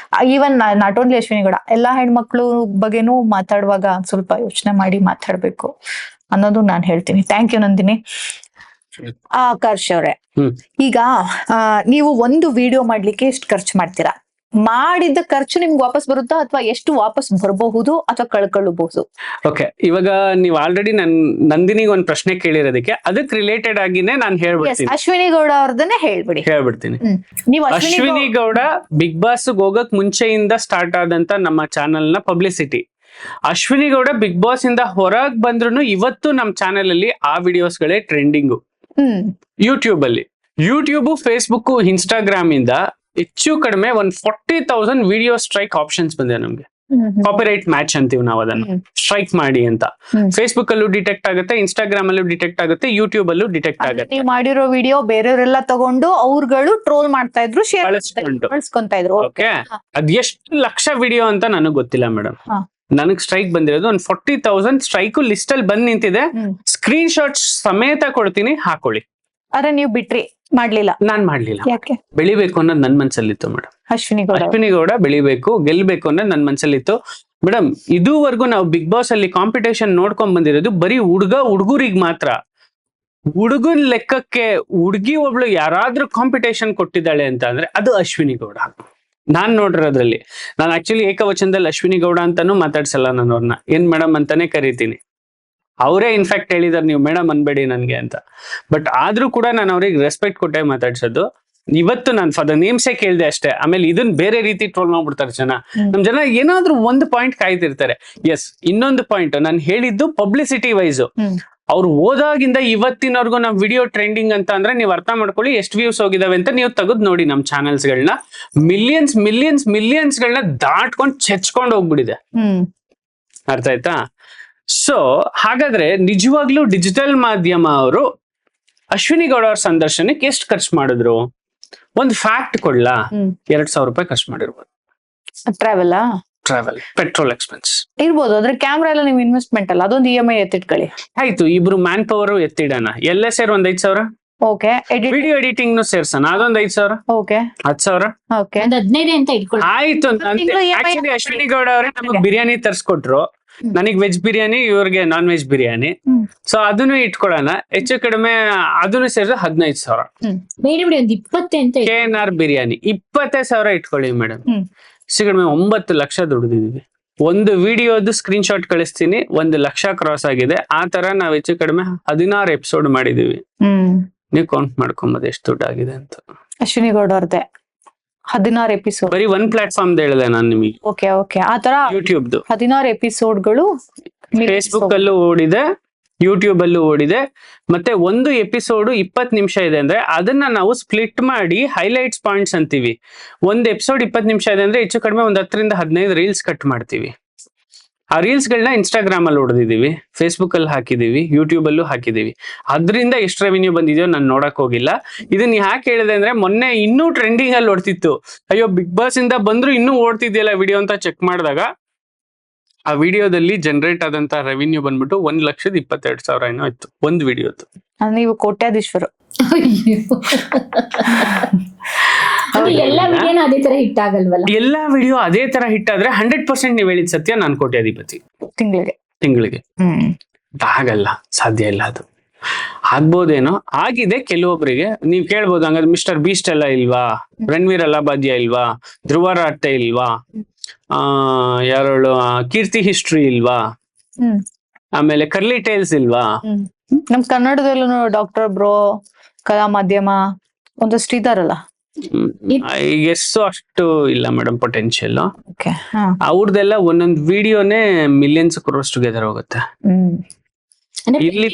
Even not only Ashwini Gowda, ಎಲ್ಲಾ ಹೆಣ್ಮಕ್ಳು ಬಗ್ಗೆನೂ ಮಾತಾಡುವಾಗ ಸ್ವಲ್ಪ ಯೋಚನೆ ಮಾಡಿ ಮಾತಾಡ್ಬೇಕು ಅನ್ನೋದು ನಾನ್ ಹೇಳ್ತೀನಿ. Thank you Nandini. ಆಕರ್ಷ್ ಅವ್ರೆ, ಈಗ ನೀವು ಒಂದು ವಿಡಿಯೋ ಮಾಡ್ಲಿಕ್ಕೆ ಎಷ್ಟು ಖರ್ಚು ಮಾಡ್ತೀರಾ? ಮಾಡಿದ್ದ ಖರ್ಚು ನಿಮ್ಗೆ ವಾಪಸ್ ಬರುತ್ತಾ ಅಥವಾ ಎಷ್ಟು ವಾಪಸ್ ಬರಬಹುದು ಅಥವಾ ಕಳ್ಕೊಳ್ಳಬಹುದು? ಓಕೆ, ಇವಾಗ ನೀವು ಆಲ್ರೆಡಿ ನಂದಿನಿಗೆ ಒಂದ್ ಪ್ರಶ್ನೆ ಕೇಳಿರೋದಕ್ಕೆ ಅದಕ್ಕೆ ರಿಲೇಟೆಡ್ ಆಗಿನೇ ನಾನು ಹೇಳ್ಬಿಡ್ತೀನಿ ಅಶ್ವಿನಿ ಗೌಡ ಅವ್ರದನ್ನೇ ಹೇಳ್ಬಿಡ್ತೀನಿ. ನೀವು ಅಶ್ವಿನಿ ಗೌಡ ಬಿಗ್ ಬಾಸ್ ಹೋಗಕ್ ಮುಂಚೆಯಿಂದ ಸ್ಟಾರ್ಟ್ ಆದಂತ ನಮ್ಮ ಚಾನೆಲ್ ನ publicity. Ashwini Gowda Bigg Boss ಇಂದ ಹೊರಗ್ ಬಂದ್ರು ಇವತ್ತು ನಮ್ ಚಾನೆಲ್ ಅಲ್ಲಿ ಆ ವಿಡಿಯೋಸ್ ಗಳೇ ಟ್ರೆಂಡಿಂಗು. ಯೂಟ್ಯೂಬ್, ಫೇಸ್ಬುಕ್, ಇನ್ಸ್ಟಾಗ್ರಾಮ್ ಇಂದ ಹೆಚ್ಚು ಕಡಿಮೆ 40,000 ವಿಡಿಯೋ ಸ್ಟ್ರೈಕ್ ಆಪ್ಷನ್ಸ್ ಬಂದಿದೆ ನಮ್ಗೆ. ಕಾಪಿರೈಟ್ ಮ್ಯಾಚ್ ಅಂತೀವಿ ನಾವು ಅದನ್ನ, ಸ್ಟ್ರೈಕ್ ಮಾಡಿ ಅಂತ. ಫೇಸ್ಬುಕ್ ಅಲ್ಲೂ ಡಿಟೆಕ್ಟ್ ಆಗುತ್ತೆ, ಇನ್ಸ್ಟಾಗ್ರಾಮ್ ಅಲ್ಲೂ ಡಿಟೆಕ್ಟ್ ಆಗುತ್ತೆ, ಯೂಟ್ಯೂಬ್ ಅಲ್ಲೂ ಡಿಟೆಕ್ಟ್ ಆಗುತ್ತೆ. ನೀವು ಮಾಡಿರೋ ವಿಡಿಯೋ ಬೇರೆಯವರೆಲ್ಲ ತಗೊಂಡು ಅವ್ರುಗಳು ಟ್ರೋಲ್ ಮಾಡ್ತಾ ಇದ್ರು, ಬಳಸ್ಕೊಂತ ಇದ್ರು. ಓಕೆ, ಅದ್ ಎಷ್ಟು ಲಕ್ಷ ವಿಡಿಯೋ ಅಂತ ನನಗ್ ಗೊತ್ತಿಲ್ಲ ಮೇಡಮ್. ನನಗ್ ಸ್ಟ್ರೈಕ್ ಬಂದಿರೋದು ಒಂದು 40,000 ಸ್ಟ್ರೈಕ್ ಲಿಸ್ಟ್ ಅಲ್ಲಿ ಬಂದ್ ನಿಂತಿದೆ. ಸ್ಕ್ರೀನ್ ಶಾಟ್ಸ್ ಸಮೇತ ಕೊಡ್ತೀನಿ, ಹಾಕೊಳ್ಳಿ. ಆದ್ರೆ ನೀವು ಬಿಟ್ರಿ, ಮಾಡ್ಲಿಲ್ಲ. ನಾನ್ ಮಾಡ್ಲಿಲ್ಲ. ಯಾಕೆ? ಬೆಳಿಬೇಕು ಅನ್ನೋದು ನನ್ ಮನ್ಸಲ್ಲಿತ್ತು ಮೇಡಮ್. ಅಶ್ವಿನಿ ಗೌಡ ಬೆಳಿಬೇಕು, ಗೆಲ್ಬೇಕು ಅನ್ನೋದು ನನ್ ಮನ್ಸಲ್ಲಿತ್ತು ಮೇಡಮ್. ಇದುವರೆಗೂ ನಾವು ಬಿಗ್ ಬಾಸ್ ಅಲ್ಲಿ ಕಾಂಪಿಟೇಷನ್ ನೋಡ್ಕೊಂಡ್ ಬಂದಿರೋದು ಬರೀ ಹುಡುಗರಿಗೆ ಮಾತ್ರ. ಹುಡುಗನ್ ಲೆಕ್ಕಕ್ಕೆ ಹುಡುಗಿ ಒಬ್ಳು ಯಾರಾದ್ರೂ ಕಾಂಪಿಟೇಷನ್ ಕೊಟ್ಟಿದ್ದಾಳೆ ಅಂತ ಅಂದ್ರೆ ಅದು ಅಶ್ವಿನಿ ಗೌಡ. ನಾನ್ ನೋಡಿರೋದ್ರಲ್ಲಿ ನಾನು ಆಕ್ಚುಲಿ ಏಕವಚನದಲ್ಲಿ ಅಶ್ವಿನಿ ಗೌಡ ಅಂತಾನು ಮಾತಾಡ್ಸಲ್ಲ, ನಾನು ಅವ್ರನ್ನ ಏನ್ ಮೇಡಮ್ ಅಂತಾನೆ ಕರಿತೀನಿ. ಅವರೇ ಇನ್ಫ್ಯಾಕ್ಟ್ ಹೇಳಿದಾರೆ ನೀವು ಮೇಡಮ್ ಅನ್ಬೇಡಿ ನನ್ಗೆ ಅಂತ. ಬಟ್ ಆದ್ರೂ ಕೂಡ ನಾನು ಅವ್ರಿಗೆ ರೆಸ್ಪೆಕ್ಟ್ ಕೊಟ್ಟೆ ಮಾತಾಡ್ಸೋದು. ಇವತ್ತು ನಾನು ಫಾರ್ ದ ನೇಮ್ಸೇ ಕೇಳ್ದೆ ಅಷ್ಟೇ. ಆಮೇಲೆ ಇದನ್ನ ಬೇರೆ ರೀತಿ ಟ್ರೋಲ್ ಮಾಡ್ಬಿಡ್ತಾರೆ ಜನ. ನಮ್ ಜನ ಏನಾದ್ರೂ ಒಂದು ಪಾಯಿಂಟ್ ಕಾಯ್ತಿರ್ತಾರೆ. ಎಸ್, ಇನ್ನೊಂದು ಪಾಯಿಂಟ್ ನಾನು ಹೇಳಿದ್ದು ಪಬ್ಲಿಸಿಟಿ ವೈಸ್. ಅವ್ರು ಹೋದಾಗಿಂದ ಇವತ್ತಿನವರೆಗೂ ನಾವ್ ವಿಡಿಯೋ ಟ್ರೆಂಡಿಂಗ್ ಅಂತ ಅಂದ್ರೆ ನೀವು ಅರ್ಥ ಮಾಡ್ಕೊಳ್ಳಿ ಎಷ್ಟು ವ್ಯೂಸ್ ಹೋಗಿದಾವೆ ಅಂತ. ನೀವು ತೆಗೆದು ನೋಡಿ ನಮ್ ಚಾನೆಲ್ಸ್ ಗಳನ್ನ, ಮಿಲಿಯನ್ಸ್ ಗಳನ್ನ ದಾಟ್ಕೊಂಡು ಚೆಚ್ಕೊಂಡು ಹೋಗ್ಬಿಡಿದೆ. ಅರ್ಥ ಆಯ್ತಾ? ಸೊ ಹಾಗಾದ್ರೆ ನಿಜವಾಗ್ಲೂ ಡಿಜಿಟಲ್ ಮಾಧ್ಯಮ ಅವರು ಅಶ್ವಿನಿ ಗೌಡ ಅವ್ರ ಸಂದರ್ಶನಕ್ಕೆ ಎಷ್ಟು ಖರ್ಚು ಮಾಡಿದ್ರು? ಒಂದು ಫ್ಯಾಕ್ಟ್ ಕೊಡ್ಲಾ? 2,000 ರೂಪಾಯಿ ಖರ್ಚು ಮಾಡಿರ್ಬೋದು. ಟ್ರಾವೆಲ್, ಪೆಟ್ರೋಲ್ ಎಕ್ಸ್ಪೆನ್ಸ್ ಇರ್ಬೋದು. ಆದ್ರೆ ಕ್ಯಾಮ್ರಾ ಎಲ್ಲ ನೀವು ಇನ್ವೆಸ್ಟ್ಮೆಂಟ್ ಅಲ್ಲ, ಅದೊಂದು EMI ಎತ್ತಿಟ್ಕೊಳ್ಳಿ. ಆಯ್ತು, ಇಬ್ರು ಮ್ಯಾನ್ ಪವರ್ ಎತ್ತಿಡೋಣ. ಎಲ್ಲ ಸೇರ್ ಒಂದ್ 5,000. ಓಕೆ, ವಿಡಿಯೋ ಎಡಿಟಿಂಗ್ ಸೇರ್ಸೋಣ, ಅದೊಂದ್ 5,000. ಓಕೆ, 10,000. ಓಕೆ, 15 ಅಂತ ಇಟ್ಕೊಳ್ಳಿ. ಆಯ್ತು. ಆಕ್ಚುಲಿ ಅಶ್ವಿನಿ ಗೌಡ ಅವರೇ ನಮಗ್ ಬಿರಿಯಾನಿ ತರ್ಸ್ಕೊಟ್ರು. ನನಗ್ ವೆಜ್ ಬಿರಿಯಾನಿ, ಇವ್ರಿಗೆ ನಾನ್ ವೆಜ್ ಬಿರಿಯಾನಿ. ಸೊ ಅದನ್ನು ಇಟ್ಕೊಳ್ಳೋಣ. ಹೆಚ್ಚು ಕಡಿಮೆ ಅದನ್ನು ಸೇರಿದ್ರೆ 15,000. ಬೇಡ ಬಿಡಿ, ಒಂದು 20 ಅಂತ. KNR ಬಿರಿಯಾನಿ 20,000 ಇಟ್ಕೊಳ್ಳಿ ಮೇಡಮ್. ಹೆಚ್ಚು ಕಡಿಮೆ 9 ಲಕ್ಷ ದುಡ್ದಿದೀವಿ. ಒಂದು ವಿಡಿಯೋದು ಸ್ಕ್ರೀನ್ ಶಾಟ್ ಕಳಿಸ್ತೀನಿ, 1 ಲಕ್ಷ ಕ್ರಾಸ್ ಆಗಿದೆ. ಆ ತರ ನಾವ್ ಹೆಚ್ಚು ಕಡಿಮೆ 16 ಎಪಿಸೋಡ್ ಮಾಡಿದೀವಿ. ನೀವು ಕೌಂಟ್ ಮಾಡ್ಕೊಂಬೋದು ಎಷ್ಟು ದುಡ್ಡು ಆಗಿದೆ ಅಂತ. ಅಶ್ವಿನಿ ಗೌಡ ಅವ್ರದ್ದೆ 16 ಎಪಿಸೋಡ್ ಬರೀ ಒಂದ್ ಪ್ಲಾಟ್ಫಾರ್ಮ್ ಹೇಳಿದೆ ನಾನು ನಿಮಗೆ. ಓಕೆ, ಓಕೆ, ಆ ತರ ಯೂಟ್ಯೂಬ್ 16 ಎಪಿಸೋಡ್ಗಳು ಫೇಸ್ಬುಕ್ ಅಲ್ಲೂ ಓಡಿದೆ, ಯೂಟ್ಯೂಬ್ ಅಲ್ಲೂ ಓಡಿದೆ. ಮತ್ತೆ ಒಂದು ಎಪಿಸೋಡ್ 20 ನಿಮಿಷ ಇದೆ ಅಂದ್ರೆ ಅದನ್ನ ನಾವು ಸ್ಪ್ಲಿಟ್ ಮಾಡಿ ಹೈಲೈಟ್ಸ್ ಪಾಯಿಂಟ್ಸ್ ಅಂತೀವಿ. ಒಂದು ಎಪಿಸೋಡ್ 20 ನಿಮಿಷ ಇದೆ ಅಂದ್ರೆ ಹೆಚ್ಚು ಕಡಿಮೆ ಒಂದು 10 ರಿಂದ 15 ರೀಲ್ಸ್ ಕಟ್ ಮಾಡ್ತೀವಿ. ಆ ರೀಲ್ಸ್ ಗಳನ್ನ ಇನ್ಸ್ಟಾಗ್ರಾಮ್ ಅಲ್ಲಿ ಹೊಡೆದಿದೀವಿ, ಫೇಸ್ಬುಕ್ ಅಲ್ಲಿ ಹಾಕಿದೀವಿ, ಯೂಟ್ಯೂಬ್ ಅಲ್ಲೂ ಹಾಕಿದೀವಿ. ಅದರಿಂದ ಎಷ್ಟು ರೆವಿನ್ಯೂ ಬಂದಿದೆಯೋ ನಾನು ನೋಡಕ್ ಹೋಗಿಲ್ಲ. ಇದನ್ನ ಯಾಕೆ ಹೇಳಿದೆ ಅಂದ್ರೆ ಮೊನ್ನೆ ಇನ್ನೂ ಟ್ರೆಂಡಿಂಗ್ ಅಲ್ಲಿ ಓಡ್ತಿತ್ತು. ಅಯ್ಯೋ ಬಿಗ್ ಬಾಸ್ ಇಂದ ಬಂದ್ರು ಇನ್ನೂ ಓಡ್ತಿದ್ಯಲ್ಲ ವಿಡಿಯೋ ಅಂತ ಚೆಕ್ ಮಾಡಿದಾಗ ಆ ವಿಡಿಯೋದಲ್ಲಿ ಜನರೇಟ್ ಆದಂತ ರೆವಿನ್ಯೂ ಬಂದ್ಬಿಟ್ಟು 1,22,000 ಏನೋ ಇತ್ತು ಒಂದು ವಿಡಿಯೋದು. ನೀವು ಕೋಟ್ಯಾಧೀಶ್ವರು. ಎಲ್ಲಾ ವಿಡಿಯೋನ ಅದೇ ತರ ಹಿಟ್ ಆಗಲ್ವಲ್ಲ? ಎಲ್ಲಾ ವಿಡಿಯೋ ಅದೇ ತರ ಹಿಟ್ ಆದ್ರೆ 100% ನೀವ್ ಹೇಳಿದ್ ಸತ್ಯ, ನಾನು ಕೋಟ್ಯಾಧಿಪತಿ ತಿಂಗಳಿಗೆ. ಆಗಲ್ಲ, ಸಾಧ್ಯ ಇಲ್ಲ. ಅದು ಆಗ್ಬೋದೇನೋ, ಆಗಿದೆ ಕೆಲವೊಬ್ಬರಿಗೆ. ನೀವ್ ಕೇಳ್ಬೋದು, ಹಂಗಾದ್ರೆ ಮಿಸ್ಟರ್ ಬೀಸ್ಟ್ ಎಲ್ಲ ಇಲ್ವಾ, ರಣವೀರ್ ಅಲಾಬಾದ್ಯ ಇಲ್ವಾ, ಧ್ರುವ ರಾಟೆ ಇಲ್ವಾ, ಯಾರು ಕೀರ್ತಿ ಹಿಸ್ಟ್ರಿ ಇಲ್ವಾ, ಆಮೇಲೆ ಕರ್ಲಿ ಟೇಲ್ಸ್ ಇಲ್ವಾ? ನಮ್ ಕನ್ನಡದಲ್ಲೂ ಡಾಕ್ಟರ್ ಬ್ರೋ, ಕಲಾ ಮಾಧ್ಯಮ ಒಂದಷ್ಟು ಇದಾರಲ್ಲ. ಎಷ್ಟು ಅಷ್ಟು ಇಲ್ಲ ಮೇಡಮ್ ಪೊಟೆನ್ಶಿಯಲ್. ಅವ್ರದೆಲ್ಲ ಒಂದೊಂದು ವಿಡಿಯೋನೇ ಮಿಲಿಯನ್ಸ್ ಕ್ರೋರ್ಸ್ ಟುಗೆದರ್ ಹೋಗುತ್ತೆ. ಇಲ್ಲಿ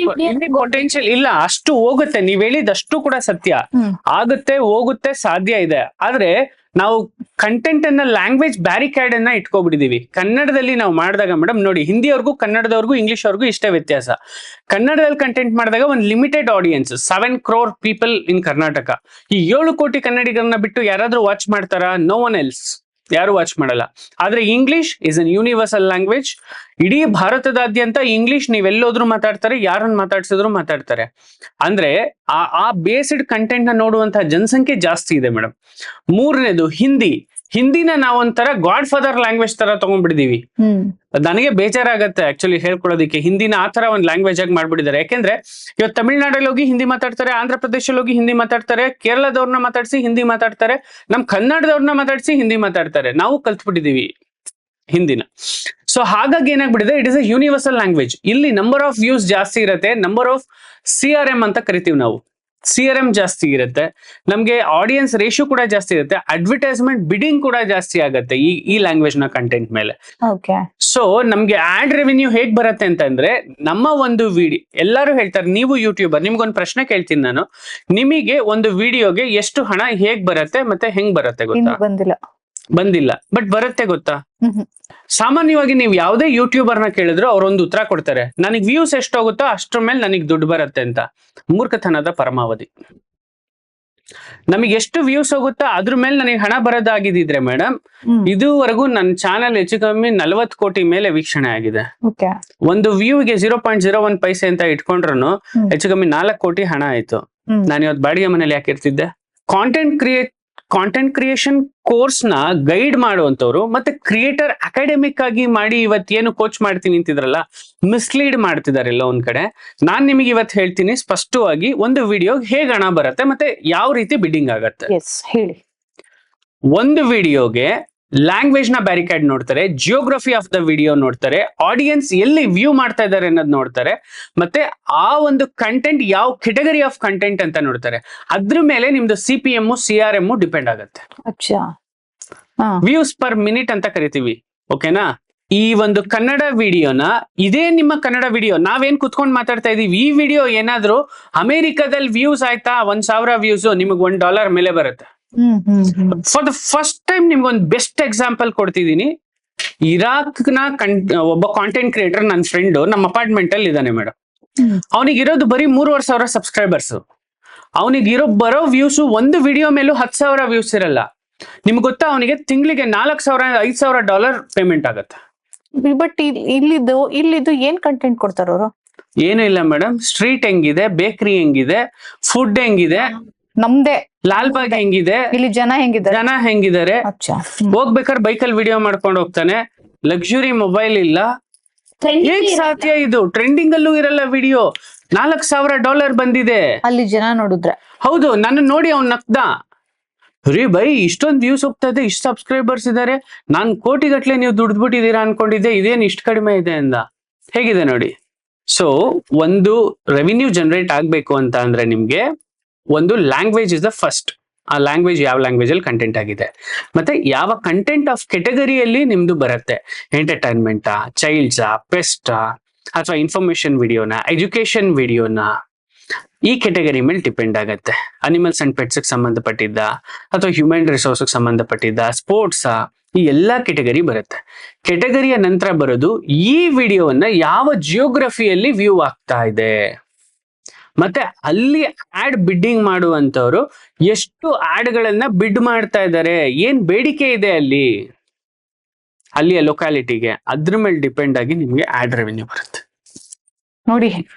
ಪೊಟೆನ್ಶಿಯಲ್ ಇಲ್ಲ, ಅಷ್ಟು ಹೋಗುತ್ತೆ. ನೀವ್ ಹೇಳಿದಷ್ಟು ಕೂಡ ಸತ್ಯ. ಆಗುತ್ತೆ, ಹೋಗುತ್ತೆ, ಸಾಧ್ಯ ಇದೆ. ಆದ್ರೆ ನಾವು ಕಂಟೆಂಟ್ ಅನ್ನ ಲ್ಯಾಂಗ್ವೇಜ್ ಬ್ಯಾರಿಕ್ಯಾಡ್ ಅನ್ನ ಇಟ್ಕೊಬಿಟ್ಟಿದೀವಿ. ಕನ್ನಡದಲ್ಲಿ ನಾವು ಮಾಡಿದಾಗ ಮೇಡಮ್ ನೋಡಿ, ಹಿಂದಿಯವ್ರಿಗೂ ಕನ್ನಡದವ್ರಿಗೂ ಇಂಗ್ಲಿಷ್ ಅವ್ರಿಗೂ ಇಷ್ಟೇ ವ್ಯತ್ಯಾಸ. ಕನ್ನಡದಲ್ಲಿ ಕಂಟೆಂಟ್ ಮಾಡಿದಾಗ ಒಂದು limited audience, 7 crore people in Karnataka. ಈ 7 ಕೋಟಿ ಕನ್ನಡಿಗರನ್ನ ಬಿಟ್ಟು ಯಾರಾದ್ರೂ ವಾಚ್ ಮಾಡ್ತಾರಾ? ನೋ ಒನ್ ಎಲ್ಸ್, ಯಾರು ವಾಚ್ ಮಾಡಲ್ಲ. ಆದ್ರೆ English is an universal language. ಇಡೀ ಭಾರತದಾದ್ಯಂತ ಇಂಗ್ಲಿಷ್ ನೀವೆಲ್ಲೋದ್ರೂ ಮಾತಾಡ್ತಾರೆ, ಯಾರನ್ನ ಮಾತಾಡ್ಸಿದ್ರು ಮಾತಾಡ್ತಾರೆ. ಅಂದ್ರೆ ಆ ಬೇಸ್ಡ್ ಕಂಟೆಂಟ್ ನ ನೋಡುವಂತಹ ಜನಸಂಖ್ಯೆ ಜಾಸ್ತಿ ಇದೆ ಮೇಡಮ್. ಮೂರನೇದು ಹಿಂದಿ. ಹಿಂದಿನ ನಾವೊಂಥರ ಗಾಡ್ ಫಾದರ್ ಲ್ಯಾಂಗ್ವೇಜ್ ತರ ತಗೊಂಡ್ಬಿಟ್ಟಿದೀವಿ. ನನಗೆ ಬೇಜಾರಾಗತ್ತೆ ಆಕ್ಚುಲಿ ಹೇಳ್ಕೊಳ್ಳೋದಕ್ಕೆ. ಹಿಂದಿನ ಆ ತರ ಒಂದು ಲ್ಯಾಂಗ್ವೇಜ್ ಆಗಿ ಮಾಡ್ಬಿಟ್ಟಿದ್ದಾರೆ. ಯಾಕೆಂದ್ರೆ ಇವತ್ತು ತಮಿಳ್ನಾಡಲ್ಲಿ ಹೋಗಿ ಹಿಂದಿ ಮಾತಾಡ್ತಾರೆ, ಆಂಧ್ರ ಪ್ರದೇಶದಲ್ಲಿ ಹೋಗಿ ಹಿಂದಿ ಮಾತಾಡ್ತಾರೆ, ಕೇರಳದವ್ರನ್ನ ಮಾತಾಡ್ಸಿ ಹಿಂದಿ ಮಾತಾಡ್ತಾರೆ, ನಮ್ ಕನ್ನಡದವ್ರನ್ನ ಮಾತಾಡ್ಸಿ ಹಿಂದಿ ಮಾತಾಡ್ತಾರೆ. ನಾವು ಕಲ್ತ್ಬಿಟ್ಟಿದೀವಿ ಹಿಂದಿನ. ಸೊ ಹಾಗಾಗಿ ಏನಾಗ್ಬಿಟ್ಟಿದೆ, it is a universal language. ಇಲ್ಲಿ ನಂಬರ್ ಆಫ್ ವ್ಯೂಸ್ ಜಾಸ್ತಿ ಇರುತ್ತೆ, ನಂಬರ್ ಆಫ್ CRM ಅಂತ ಕರಿತೀವಿ ನಾವು. CRM ಜಾಸ್ತಿ ಇರುತ್ತೆ, ನಮ್ಗೆ ಆಡಿಯನ್ಸ್ ರೇಷಿಯೋ ಕೂಡ ಜಾಸ್ತಿ ಇರುತ್ತೆ, ಅಡ್ವರ್ಟೈಸ್ಮೆಂಟ್ ಬಿಡಿಂಗ್ ಕೂಡ ಜಾಸ್ತಿ ಆಗುತ್ತೆ ಈ ಲ್ಯಾಂಗ್ವೇಜ್ ನ ಕಂಟೆಂಟ್ ಮೇಲೆ. ಸೊ ನಮ್ಗೆ ಆಡ್ ರೆವಿನ್ಯೂ ಹೇಗ್ ಬರುತ್ತೆ ಅಂತಂದ್ರೆ, ನಮ್ಮ ಒಂದು ವಿಡಿಯೋ, ಎಲ್ಲರೂ ಹೇಳ್ತಾರೆ ನೀವು ಯೂಟ್ಯೂಬರ್, ನಿಮ್ಗೊಂದು ಪ್ರಶ್ನೆ ಕೇಳ್ತೀನಿ ನಾನು, ನಿಮಗೆ ಒಂದು ವಿಡಿಯೋಗೆ ಎಷ್ಟು ಹಣ ಹೇಗ್ ಬರುತ್ತೆ ಮತ್ತೆ ಹೆಂಗ್ ಬರುತ್ತೆ ಗೊತ್ತಾ? ಬಂದಿಲ್ಲ, ಬಟ್ ಬರುತ್ತೆ ಗೊತ್ತಾ? ಸಾಮಾನ್ಯವಾಗಿ ನೀವು ಯಾವುದೇ ಯೂಟ್ಯೂಬರ್ನ ಕೇಳಿದ್ರು ಅವ್ರೊಂದು ಉತ್ತರ ಕೊಡ್ತಾರೆ, ನನಗ್ ವ್ಯೂಸ್ ಎಷ್ಟೋಗುತ್ತೋ ಅಷ್ಟ್ರ ಮೇಲೆ ನನಗ್ ದುಡ್ಡು ಬರುತ್ತೆ ಅಂತ. ಮೂರ್ಖತನದ ಪರಮಾವಧಿ. ನಮಗೆ ಎಷ್ಟು ವ್ಯೂಸ್ ಹೋಗುತ್ತೋ ಅದ್ರ ಮೇಲೆ ನನಗೆ ಹಣ ಬರೋದಾಗಿದ್ರೆ ಮೇಡಮ್, ಇದುವರೆಗೂ ನನ್ನ ಚಾನಲ್ ಹೆಚ್ಚು ಕಮ್ಮಿ 40 ಕೋಟಿ ಮೇಲೆ ವೀಕ್ಷಣೆ ಆಗಿದೆ. ಒಂದು ವ್ಯೂಗೆ 0.01 ಪೈಸೆ ಅಂತ ಇಟ್ಕೊಂಡ್ರು ಹೆಚ್ಚು ಕಮ್ಮಿ 4 ಕೋಟಿ ಹಣ ಆಯ್ತು. ನಾನು ಇವತ್ತು ಬಾಡಿಗೆ ಮನೇಲಿ ಯಾಕೆ ಇರ್ತಿದ್ದೆ? ಕಾಂಟೆಂಟ್ ಕ್ರಿಯೇಷನ್ ಕೋರ್ಸ್ ನ ಗೈಡ್ ಮಾಡುವಂತವ್ರು ಮತ್ತೆ ಕ್ರಿಯೇಟರ್ ಅಕಾಡೆಮಿಕ್ ಆಗಿ ಮಾಡಿ ಇವತ್ತೇನು ಕೋಚ್ ಮಾಡ್ತೀನಿ ಅಂತಿದ್ರಲ್ಲ, ಮಿಸ್ಲೀಡ್ ಮಾಡ್ತಿದ್ದಾರೆ ಎಲ್ಲ ಒಂದ್ ಕಡೆ. ನಾನ್ ನಿಮಗೆ ಇವತ್ತು ಹೇಳ್ತೀನಿ ಸ್ಪಷ್ಟವಾಗಿ, ಒಂದು ವಿಡಿಯೋ ಹೇಗೆ ಹಣ ಬರುತ್ತೆ ಮತ್ತೆ ಯಾವ ರೀತಿ ಬಿಡ್ಡಿಂಗ್ ಆಗತ್ತೆ. ಹೇಳಿ. ಒಂದು ವಿಡಿಯೋಗೆ ಲ್ಯಾಂಗ್ವೇಜ್ ನ ಬ್ಯಾರಿಕೇಡ್ ನೋಡ್ತಾರೆ, ಜಿಯೋಗ್ರಫಿ ಆಫ್ ದ ವಿಡಿಯೋ ನೋಡ್ತಾರೆ, ಆಡಿಯನ್ಸ್ ಎಲ್ಲಿ ವ್ಯೂ ಮಾಡ್ತಾ ಇದ್ದಾರೆ ಅನ್ನೋದು ನೋಡ್ತಾರೆ, ಮತ್ತೆ ಆ ಒಂದು ಕಂಟೆಂಟ್ ಯಾವ ಕೆಟಗರಿ ಆಫ್ ಕಂಟೆಂಟ್ ಅಂತ ನೋಡ್ತಾರೆ. ಅದ್ರ ಮೇಲೆ ನಿಮ್ದು CPM CRM ಡಿಪೆಂಡ್ ಆಗುತ್ತೆ. ವ್ಯೂಸ್ ಪರ್ ಮಿನಿಟ್ ಅಂತ ಕರಿತೀವಿ, ಓಕೆನಾ? ಈ ಒಂದು ಕನ್ನಡ ವಿಡಿಯೋನ, ಇದೇ ನಿಮ್ಮ ಕನ್ನಡ ವಿಡಿಯೋ ನಾವೇನ್ ಕುತ್ಕೊಂಡು ಮಾತಾಡ್ತಾ ಇದೀವಿ, ಈ ವಿಡಿಯೋ ಏನಾದ್ರು ಅಮೆರಿಕದಲ್ಲಿ ವ್ಯೂಸ್ ಆಯ್ತಾ, 1000 ವ್ಯೂಸ್, ನಿಮಗೆ $1 ಮೇಲೆ ಬರುತ್ತೆ. ಫಾರ್ ದ ಫಸ್ಟ್ ಟೈಮ್ ನಿಮ್ಗೊಂದು ಬೆಸ್ಟ್ ಎಕ್ಸಾಂಪಲ್ ಕೊಡ್ತಿದ್ದೀನಿ. ಇರಾಕ್ ನ ಒಬ್ಬ ಕಾಂಟೆಂಟ್ ಕ್ರಿಯೇಟರ್, ನನ್ನ ಫ್ರೆಂಡ್, ನಮ್ಮ ಅಪಾರ್ಟ್ಮೆಂಟ್ ಅಲ್ಲಿ ಇದ್ದಾನೆ ಮೇಡಮ್. ಅವನಿಗೆ ಇರೋದು ಬರೀ 3,500 ಸಬ್ಸ್ಕ್ರೈಬರ್ಸ್. ಅವನಿಗೆ ಬರೋ ವ್ಯೂಸ್ ಒಂದು ವಿಡಿಯೋ ಮೇಲೂ 10,000 ವ್ಯೂಸ್ ಇರಲ್ಲ. ನಿಮ್ಗೆ ಗೊತ್ತಾ, ಅವನಿಗೆ ತಿಂಗಳಿಗೆ $4,000-5,000 ಪೇಮೆಂಟ್ ಆಗತ್ತೆ. ಬಟ್ ಇಲ್ಲಿದ್ದು ಏನ್ ಕಂಟೆಂಟ್ ಕೊಡ್ತಾರ ಅವರು? ಏನು ಇಲ್ಲ ಮೇಡಮ್, ಸ್ಟ್ರೀಟ್ ಹೆಂಗಿದೆ, ಬೇಕರಿ ಹೆಂಗಿದೆ, ಫುಡ್ ಹೆಂಗಿದೆ, ನಮ್ದೇ ಲಾಲ್ ಬಾಗ್ ಹೆಂಗಿದೆ, ಇಲ್ಲಿ ಜನ ಹೆಂಗಿದ್ದಾರೆ, ಹೋಗ್ಬೇಕಾದ್ರೆ ಬೈಕಲ್ಲಿ ವಿಡಿಯೋ ಮಾಡ್ಕೊಂಡು ಹೋಗ್ತಾನೆ, ಲಕ್ಸುರಿ ಮೊಬೈಲ್ ಇಲ್ಲ. ಹೇಗ್ ಸಾಧ್ಯ ಇದು? ಟ್ರೆಂಡಿಂಗ್ ಅಲ್ಲೂ ಇರಲ್ಲ ವಿಡಿಯೋ, $4,000 ಬಂದಿದೆ ಅಲ್ಲಿ ಜನ ನೋಡಿದ್ರೆ. ಹೌದು, ನನ್ನ ನೋಡಿ ಅವ್ನ್ ನಕ್ದ, ರೀ ಬೈ ಇಷ್ಟೊಂದು ವ್ಯೂಸ್ ಹೋಗ್ತಾ ಇದೆ, ಇಷ್ಟು ಸಬ್ಸ್ಕ್ರೈಬರ್ಸ್ ಇದಾರೆ, ನಾನ್ ಕೋಟಿಗಟ್ಲೆ ನೀವು ದುಡ್ದ್ಬಿಟ್ಟಿದ್ದೀರಾ ಅನ್ಕೊಂಡಿದ್ದೆ, ಇದೇನ್ ಇಷ್ಟು ಕಡಿಮೆ ಇದೆ ಅಂದ. ಹೇಗಿದೆ ನೋಡಿ. ಸೊ ಒಂದು ರೆವಿನ್ಯೂ ಜನರೇಟ್ ಆಗ್ಬೇಕು ಅಂತ ಅಂದ್ರೆ ನಿಮ್ಗೆ ಒಂದು ಲ್ಯಾಂಗ್ವೇಜ್ ಇಸ್ ದ ಫಸ್ಟ್. ಆ ಲ್ಯಾಂಗ್ವೇಜ್ ಯಾವ ಲ್ಯಾಂಗ್ವೇಜ್ ಅಲ್ಲಿ ಕಂಟೆಂಟ್ ಆಗಿದೆ, ಮತ್ತೆ ಯಾವ ಕಂಟೆಂಟ್ ಆಫ್ ಕೆಟಗರಿಯಲ್ಲಿ ನಿಮ್ದು ಬರುತ್ತೆ. ಎಂಟರ್ಟೈನ್ಮೆಂಟಾ, ಚೈಲ್ಡ್ಸಾ, ಪೆಸ್ಟಾ, ಅಥವಾ ಇನ್ಫಾರ್ಮೇಶನ್ ವಿಡಿಯೋನ, ಎಜುಕೇಶನ್ ವಿಡಿಯೋನ, ಈ ಕೆಟಗರಿ ಮೇಲೆ ಡಿಪೆಂಡ್ ಆಗತ್ತೆ. ಅನಿಮಲ್ಸ್ ಅಂಡ್ ಪೆಟ್ಸ್ ಸಂಬಂಧಪಟ್ಟಿದ್ದ, ಅಥವಾ ಹ್ಯೂಮನ್ ರಿಸೋರ್ಸ್ ಸಂಬಂಧಪಟ್ಟಿದ್ದ, ಸ್ಪೋರ್ಟ್ಸಾ, ಈ ಎಲ್ಲಾ ಕೆಟಗರಿ ಬರುತ್ತೆ. ಕೆಟಗರಿಯ ನಂತರ ಬರೋದು ಈ ವಿಡಿಯೋವನ್ನ ಯಾವ ಜಿಯೋಗ್ರಫಿಯಲ್ಲಿ ವ್ಯೂ ಆಗ್ತಾ ಇದೆ, ಮತ್ತೆ ಅಲ್ಲಿ ಆಡ್ ಬಿಡ್ಡಿಂಗ್ ಮಾಡುವಂತವ್ರು ಎಷ್ಟು ಆಡ್ ಗಳನ್ನ ಬಿಡ್ ಮಾಡ್ತಾ ಇದ್ದಾರೆ, ಏನ್ ಬೇಡಿಕೆ ಇದೆ ಅಲ್ಲಿಯ ಲೊಕ್ಯಾಲಿಟಿಗೆ, ಅದ್ರ ಮೇಲೆ ಡಿಪೆಂಡ್ ಆಗಿ ನಿಮ್ಗೆ ಆಡ್ ರೆವಿನ್ಯೂ ಬರುತ್ತೆ. ನೋಡಿ,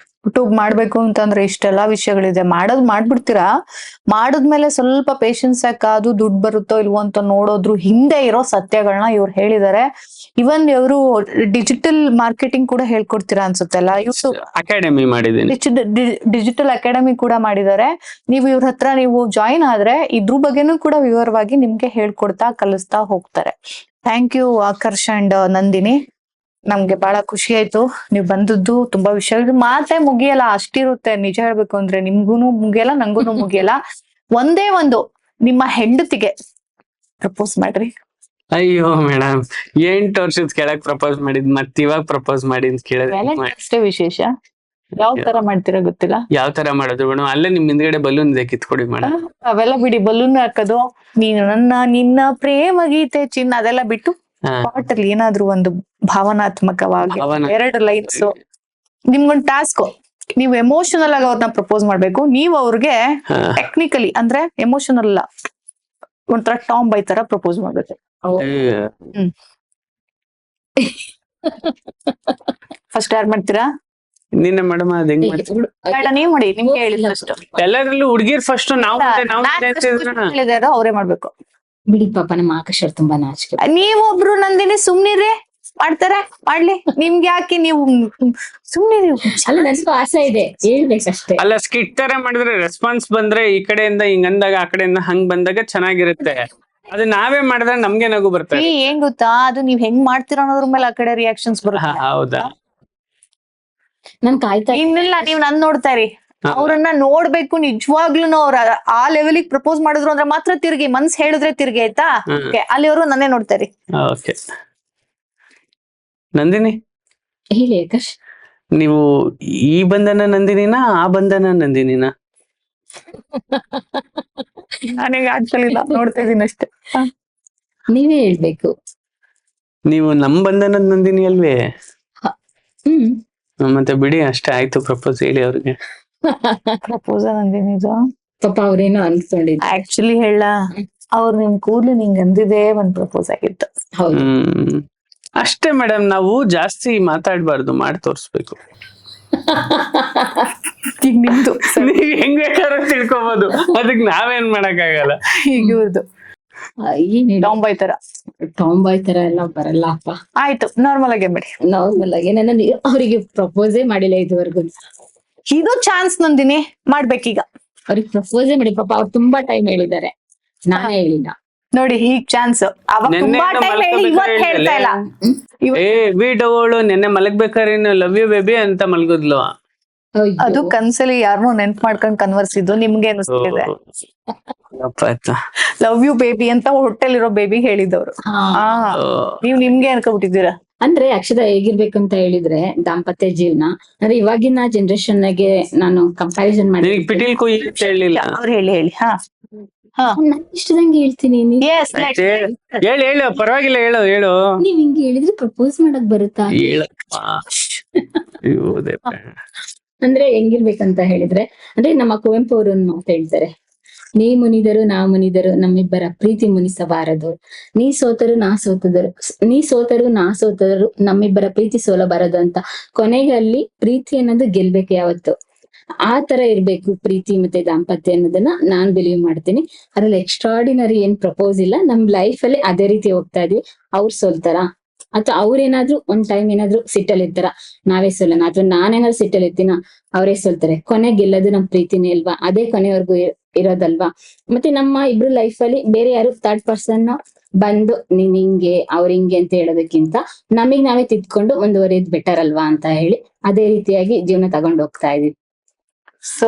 ಯೂಟ್ಯೂಬ್ ಮಾಡ್ಬೇಕು ಅಂತಂದ್ರೆ ಇಷ್ಟೆಲ್ಲಾ ವಿಷಯಗಳಿದೆ. ಮಾಡ್ಬಿಡ್ತೀರಾ, ಮಾಡದ್ಮೇಲೆ ಸ್ವಲ್ಪ ಪೇಶನ್ಸ್ ಯಾಕಾದು ದುಡ್ಡು ಬರುತ್ತೋ ಇಲ್ವೋ ಅಂತ ನೋಡೋದ್ರು ಹಿಂದೆ ಇರೋ ಸತ್ಯಗಳನ್ನ ಇವ್ರು ಹೇಳಿದ್ದಾರೆ. ಇವನ್ ಇವರು ಡಿಜಿಟಲ್ ಮಾರ್ಕೆಟಿಂಗ್ ಕೂಡ ಹೇಳ್ಕೊಡ್ತೀರಾ ಅನ್ಸುತ್ತೆ ಅಲ್ಲ? ಯೂಟ್ಯೂಬ್ ಅಕಾಡೆಮಿ ಮಾಡಿದ್ದೀನಿ, ಡಿಜಿಟಲ್ ಅಕಾಡೆಮಿ ಕೂಡ ಮಾಡಿದ್ದಾರೆ. ನೀವು ಇವ್ರ ಹತ್ರ ನೀವು ಜಾಯಿನ್ ಆದ್ರೆ ಇದ್ರ ಬಗ್ಗೆನೂ ಕೂಡ ವಿವರವಾಗಿ ನಿಮ್ಗೆ ಹೇಳ್ಕೊಡ್ತಾ ಕಲಿಸ್ತಾ ಹೋಗ್ತಾರೆ. Thank you Akarsh and Nandini. ನಮ್ಗೆ ಬಹಳ ಖುಷಿ ಆಯ್ತು ನೀವು ಬಂದದ್ದು. ತುಂಬಾ ವಿಷಯಗಳು ಮಾತೇ ಮುಗಿಯಲ್ಲ, ಅಷ್ಟಿರುತ್ತೆ. ನಿಜ ಹೇಳ್ಬೇಕು ಅಂದ್ರೆ ನಿಮ್ಗೂನು ಮುಗಿಯಲ್ಲ, ನಂಗೂನು ಮುಗಿಯಲ್ಲ. ಒಂದೇ ಒಂದು, ನಿಮ್ಮ ಹೆಂಡತಿಗೆ ಪ್ರಪೋಸ್ ಮಾಡ್ರಿ. ಅಯ್ಯೋ ಮೇಡಮ್, 8 ವರ್ಷದ ಕೆಳಗ್ ಪ್ರಪೋಸ್ ಮಾಡಿದ್, ಮತ್ ಇವಾಗ ಪ್ರಪೋಸ್ ಮಾಡಿ ಅಂತ ಕೇಳಿದ್ರೆ ಅಷ್ಟೇ ವಿಶೇಷ. ಯಾವ ತರ ಮಾಡ್ತೀರಾ ಗೊತ್ತಿಲ್ಲ. ಯಾವ ತರ ಮಾಡೋದು ಮೇಡಮ್? ಅಲ್ಲೇ ನಿಮ್ ಹಿಂದ್ಗಡೆ ಬಲೂನ್ ಇದೆ, ಕಿತ್ಕೊಡಿ ಮೇಡಮ್. ಅವೆಲ್ಲ ಬಿಡಿ, ಬಲೂನ್ ಹಾಕೋದು, ನೀನು ನಿನ್ನ ಪ್ರೇಮ ಗೀತೆ ಚಿನ್ನ ಅದೆಲ್ಲ ಬಿಟ್ಟು ಪಾಟ್ ಅಲ್ಲಿ ಏನಾದ್ರು ಒಂದು ಭಾವನಾತ್ಮಕವಾಗಿ 2 ಲೈನ್ಸ್. ನಿಮ್ಗೊಂದು ಟಾಸ್ಕ್, ನೀವು ಎಮೋಷನಲ್ ಆಗಿ ಅವ್ರನ್ನ ಪ್ರಪೋಸ್ ಮಾಡ್ಬೇಕು. ನೀವು ಅವ್ರಿಗೆ ಟೆಕ್ನಿಕಲಿ ಅಂದ್ರೆ ಎಮೋಷನಲ್ ಅಲ್ಲ, ಒಂಥರ ಟಾಮ್ ಬೈ ತರ ಪ್ರಪೋಸ್ ಮಾಡ್ಬೇಕು. ಫಸ್ಟ್ ಯಾರು ಮಾಡ್ತೀರಾ? ನಿನ್ನ ಮೇಡಮ್ ಅದ್ ಹೆಂಗ್ ಮಾಡ್ತೀವಿ? ನೀವ್ ಮಾಡಿ, ನಿಮ್ಗೆ ಹೇಳಿ ಫಸ್ಟ್. ಎಲ್ಲದ್ರಲ್ಲೂ ಹುಡ್ಗಿರ್ ಫಸ್ಟ್, ನಾವು ಅವರೇ ಮಾಡ್ಬೇಕು. ಬಿಡಿ ಪಾಪ ನಮ್ಮ ಆಕಾಶ್ ಅವ್ರು ತುಂಬಾ ನಾಚಿಕೆ. ನೀವೊಬ್ರು ನಂದಿನಿ ಸುಮ್ನಿರಿ, ಮಾಡ್ತಾರೆ ಮಾಡ್ಲಿ, ನಿಮ್ಗೆ ಯಾಕೆ ನೀವು ಸುಮ್ನಿರಿ. ಅಲ್ಲ ನನಗೂ ಆಸೆ ಇದೆ ಹೇಳ್ಬೇಕಷ್ಟೇ. ಅಲ್ಲ ಸ್ಕಿಟ್ ತರ ಮಾಡಿದ್ರೆ ರೆಸ್ಪಾನ್ಸ್ ಬಂದ್ರೆ ಈ ಕಡೆಯಿಂದ ಹಿಂಗ್ ಅಂದಾಗ ಆ ಕಡೆಯಿಂದ ಹಂಗ್ ಬಂದಾಗ ಚೆನ್ನಾಗಿರುತ್ತೆ. ಅದು ನಾವೇ ಮಾಡಿದ್ರೆ ನಮ್ಗೆ ನಗು ಬರ್ತದೆ. ಏನ್ ಗೊತ್ತಾ, ಅದು ನೀವ್ ಹೆಂಗ್ ಮಾಡ್ತೀರ ಅನ್ನೋದ್ರ ಮೇಲೆ ಆ ಕಡೆ ರಿಯಾಕ್ಷನ್ಸ್ ಬರುತ್ತೆ. ಹೌದಾ? ನಾನ್ ಕಾಯ್ತಾ ಇನ್ನಿಲ್ಲ, ನೀವ್ ನನ್ ನೋಡ್ತಾ ಇರಿ, ಅವ್ರನ್ನ ನೋಡ್ಬೇಕು ನಿಜವಾಗ್ಲೂ. ಅವ್ರ ಆ ಲೆವೆಲಿಗೆ ಪ್ರಪೋಸ್ ಮಾಡಿದ್ರು ಅಂದ್ರೆ ಮಾತ್ರ ತಿರ್ಗಿ, ಮನ್ಸ್ ಹೇಳಿದ್ರೆ ತಿರ್ಗಿ, ಆಯ್ತಾ? ಅಲ್ಲಿವರು ನನ್ನೇ ನೋಡ್ತಾ ಇರಿ. ಓಕೆ ನಂದಿನಿ, ಹೇಳಿ ಆಕಾಶ್. ನೀವು ಈ ಬಂಧನ ನಂದಿನಿನ ಆ ಬಂಧನ ನಂದಿನಿನ? ನನಗೆ ಆಗ್ಲಿಲ್ಲ, ನೋಡ್ತಾ ಇದೀನಿ ಅಷ್ಟೇ. ನೀವೇ ಹೇಳ್ಬೇಕು. ನೀವು ನಮ್ ಬಂಧನದ ನಂದಿನಿ ಅಲ್ವೇ? ಹ್ಮ್ ಮತ್ತೆ ಬಿಡಿ, ಅಷ್ಟೇ ಆಯ್ತು. ಪ್ರಪೋಸ್ ಹೇಳಿ ಅವ್ರಿಗೆ. ಪ್ರಪೋಸ ನಂದಿನಿ ಇದು ಪಾಪ ಅವ್ರೇನೋ ಅನ್ಕೊಂಡಿದ್ರು. ಆಕ್ಚುಲಿ ಹೇಳ, ಅವ್ರು ನಿಮ್ ಕೂದ್ಲು ನಿಂಗ್ ಅಂದಿದೆ ಒಂದ್ ಪ್ರಪೋಸ್ ಆಗಿತ್ತು. ಹೌದು. ಅಷ್ಟೇ ಮೇಡಮ್, ನಾವು ಜಾಸ್ತಿ ಮಾತಾಡ್ಬಾರ್ದು, ಮಾಡಿ ತೋರ್ಸ್ಬೇಕು. ಈಗ ನಿಮ್ದು ನೀವ್ ಹೆಂಗ್ ಬೇಕಾದ್ರೂ ತಿಳ್ಕೊಬೋದು, ಅದಕ್ ನಾವೇನ್ ಮಾಡಕ್ ಆಗಲ್ಲ. ಈಗ ಇವ್ರದ್ದು ಏನ್ ಟಾಂಬಾಯ್ ತರ. ಟಾಂಬಾಯ್ ತರ ಎಲ್ಲ ಬರಲ್ಲ ಅಪ್ಪ. ಆಯ್ತು, ನಾರ್ಮಲ್ ಆಗಿ ಬಿಡಿ. ನಾರ್ಮಲ್ ಆಗಿ ನನ್ನ ಅವರಿಗೆ ಪ್ರಪೋಸೇ ಮಾಡಿಲ್ಲ ಇದುವರೆಗೂ. ಇದು ಚಾನ್ಸ್ ನಂದಿನಿ, ಮಾಡ್ಬೇಕೀಗ. ಅವ್ರಿಗೆ ಪ್ರಪೋಸೇ ಮಾಡಿ, ಪಾಪ ಅವ್ರು ತುಂಬಾ ಟೈಮ್ ಹೇಳಿದ್ದಾರೆ, ನಾನೇ ಹೇಳಿಲ್ಲ. ನೋಡಿ ಈಗ ಚಾನ್ಸ್. ಅವಾಗ ತುಂಬಾ ಟೈಮ್ ಹೇಳಿ, ಇವತ್ತು ಹೇಳ್ತಾ ಇಲ್ಲ. ವೀಡವಳು ನೆನ್ನೆ ಮಲಗ್ಬೇಕಾದ್ರೆ ಲವ್ ಯು ಬೇಬಿ ಅಂತ ಮಲ್ಗದ್ಲು. ಅದು ಕನ್ಸಲ್ಲಿ ಯಾರನ್ನೋ ನೆನ್ಪ್ ಮಾಡ್ಕೊಂಡ್ ಕನ್ವರ್ಸಿದ್ದು. ನಿಮ್ಗೆ ಅನಿಸ್ತಿದೆ ಲವ್ ಯು ಬೇಬಿ ಅಂತ ಹೊಟ್ಟೆಲಿರೋ ಬೇಬಿ ಹೇಳಿದವ್ರು. ನೀವ್ ನಿಮ್ಗೆ ಅನ್ಕೋಬಿಟ್ಟಿದ್ದೀರಾ. ಅಂದ್ರೆ ಅಕ್ಷರ ಹೇಗಿರ್ಬೇಕಂತ ಹೇಳಿದ್ರೆ ದಾಂಪತ್ಯ ಜೀವನ ಅಂದ್ರೆ ಇವಾಗಿನ ಜನರೇಷನ್ ಗೆ ನಾನು ಕಂಪ್ಯಾರಿಸನ್ ಮಾಡಿ ಪಿಟೀಲ್ ಕುಯ್ ಅಂತ ಹೇಳಿಲ್ಲ. ಅವ್ರು ಹೇಳಿ ಹೇಳಿ. ನನ್ ಇಷ್ಟದಂಗೆ ಹೇಳ್ತೀನಿ. ಹೇಳು ಹೇಳು, ಪರವಾಗಿಲ್ಲ, ಹೇಳು ಹೇಳು. ನೀವ್ ಹಿಂಗೆ ಹೇಳಿದ್ರೆ ಪ್ರಪೋಸ್ ಮಾಡಕ್ ಬರುತ್ತಾ? ಅಂದ್ರೆ ಹೆಂಗಿರ್ಬೇಕಂತ ಹೇಳಿದ್ರೆ, ಅಂದ್ರೆ ನಮ್ಮ ಕುವೆಂಪು ಅವರು ಒಂದು ಮಾತು ಹೇಳ್ತಾರೆ, ನೀ ಮುನಿದರು ನಾ ಮುನಿದರು ನಮ್ಮಿಬ್ಬರ ಪ್ರೀತಿ ಮುನಿಸಬಾರದು, ನೀ ಸೋತರು ನಾ ಸೋತರು ನಮ್ಮಿಬ್ಬರ ಪ್ರೀತಿ ಸೋಲಬಾರದು ಅಂತ. ಕೊನೆಗೆ ಅಲ್ಲಿ ಪ್ರೀತಿ ಅನ್ನೋದು ಗೆಲ್ಬೇಕು ಯಾವತ್ತು. ಆ ತರ ಇರ್ಬೇಕು ಪ್ರೀತಿ ಮತ್ತೆ ದಾಂಪತ್ಯ ಅನ್ನೋದನ್ನ ನಾನ್ ಬಿಲೀವ್ ಮಾಡ್ತೀನಿ. ಅದ್ರಲ್ಲಿ ಎಕ್ಸ್ಟ್ರಾರ್ಡಿನರಿ ಏನ್ ಪ್ರಪೋಸ್ ಇಲ್ಲ. ನಮ್ ಲೈಫ್ ಅಲ್ಲಿ ಅದೇ ರೀತಿ ಹೋಗ್ತಾ ಇದ್ವಿ. ಅವ್ರು ಸೋಲ್ತಾರ ಅಥವಾ ಅವ್ರೇನಾದ್ರು ಒಂದ್ ಟೈಮ್ ಏನಾದ್ರು ಸಿಟ್ಟಲ್ಲಿ ಇರ್ತಾರ, ನಾವೇ ಸೋಲನ, ಅಥವಾ ನಾನೇನಾದ್ರು ಸಿಟ್ಟಲ್ಲಿ ಇರ್ತೀನ, ಅವರೇ ಸೋಲ್ತಾರೆ. ಕೊನೆ ಗೆಲ್ಲೋದು ನಮ್ ಪ್ರೀತಿನೇ ಅಲ್ವಾ, ಅದೇ ಕೊನೆವರೆಗೂ ಇರೋದಲ್ವಾ. ಮತ್ತೆ ನಮ್ಮ ಇಬ್ರು ಲೈಫ್ ಅಲ್ಲಿ ಬೇರೆ ಯಾರು ಥರ್ಡ್ ಪರ್ಸನ್ ಬಂದು ನೀನ್ ಹಿಂಗೆ ಅವ್ರ ಹಿಂಗೆ ಅಂತ ಹೇಳೋದಕ್ಕಿಂತ ನಮಗ್ ನಾವೇ ತಿದ್ಕೊಂಡು ಮುಂದುವರಿಯೋದು ಬೆಟರ್ ಅಲ್ವಾ ಅಂತ ಹೇಳಿ ಅದೇ ರೀತಿಯಾಗಿ ಜೀವನ ತಗೊಂಡು ಹೋಗ್ತಾ ಇದೀವಿ. ಸೊ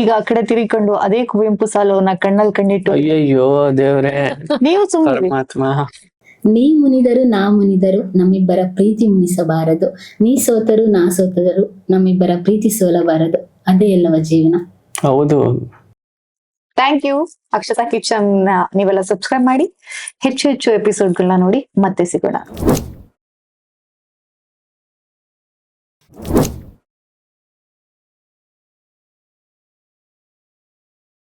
ಈಗ ಆ ಕಡೆ ತಿರ್ಕೊಂಡು ಅದೇ ಕುವೆಂಪು ಸಾಲವನ್ನ ಕಣ್ಣಲ್ಲಿ ಕಣ್ಣಿಟ್ಟು, ಅಯ್ಯಯ್ಯೋ ದೇವ್ರೆ, ನೀವು ಸುಮ್ಮನೆ ಪರಮಾತ್ಮ. ನೀ ಮುನಿದರು ನಾ ಮುನಿದರು ನಮ್ಮಿಬ್ಬರ ಪ್ರೀತಿ ಮುನಿಸಬಾರದು, ನೀ ಸೋತರು ನಾ ಸೋತರು ನಮ್ಮಿಬ್ಬರ ಪ್ರೀತಿ ಸೋಲಬಾರದು, ಅದೇ ಅಲ್ಲವ ಜೀವನ. ಹೌದು. Thank you. ಅಕ್ಷತಾ ಕಿಚನ್ ನೀವೆಲ್ಲ ಸಬ್ಸ್ಕ್ರೈಬ್ ಮಾಡಿ, ಹೆಚ್ಚು ಹೆಚ್ಚು ಎಪಿಸೋಡ್ಗಳನ್ನ ನೋಡಿ. ಮತ್ತೆ ಸಿಗೋಣ.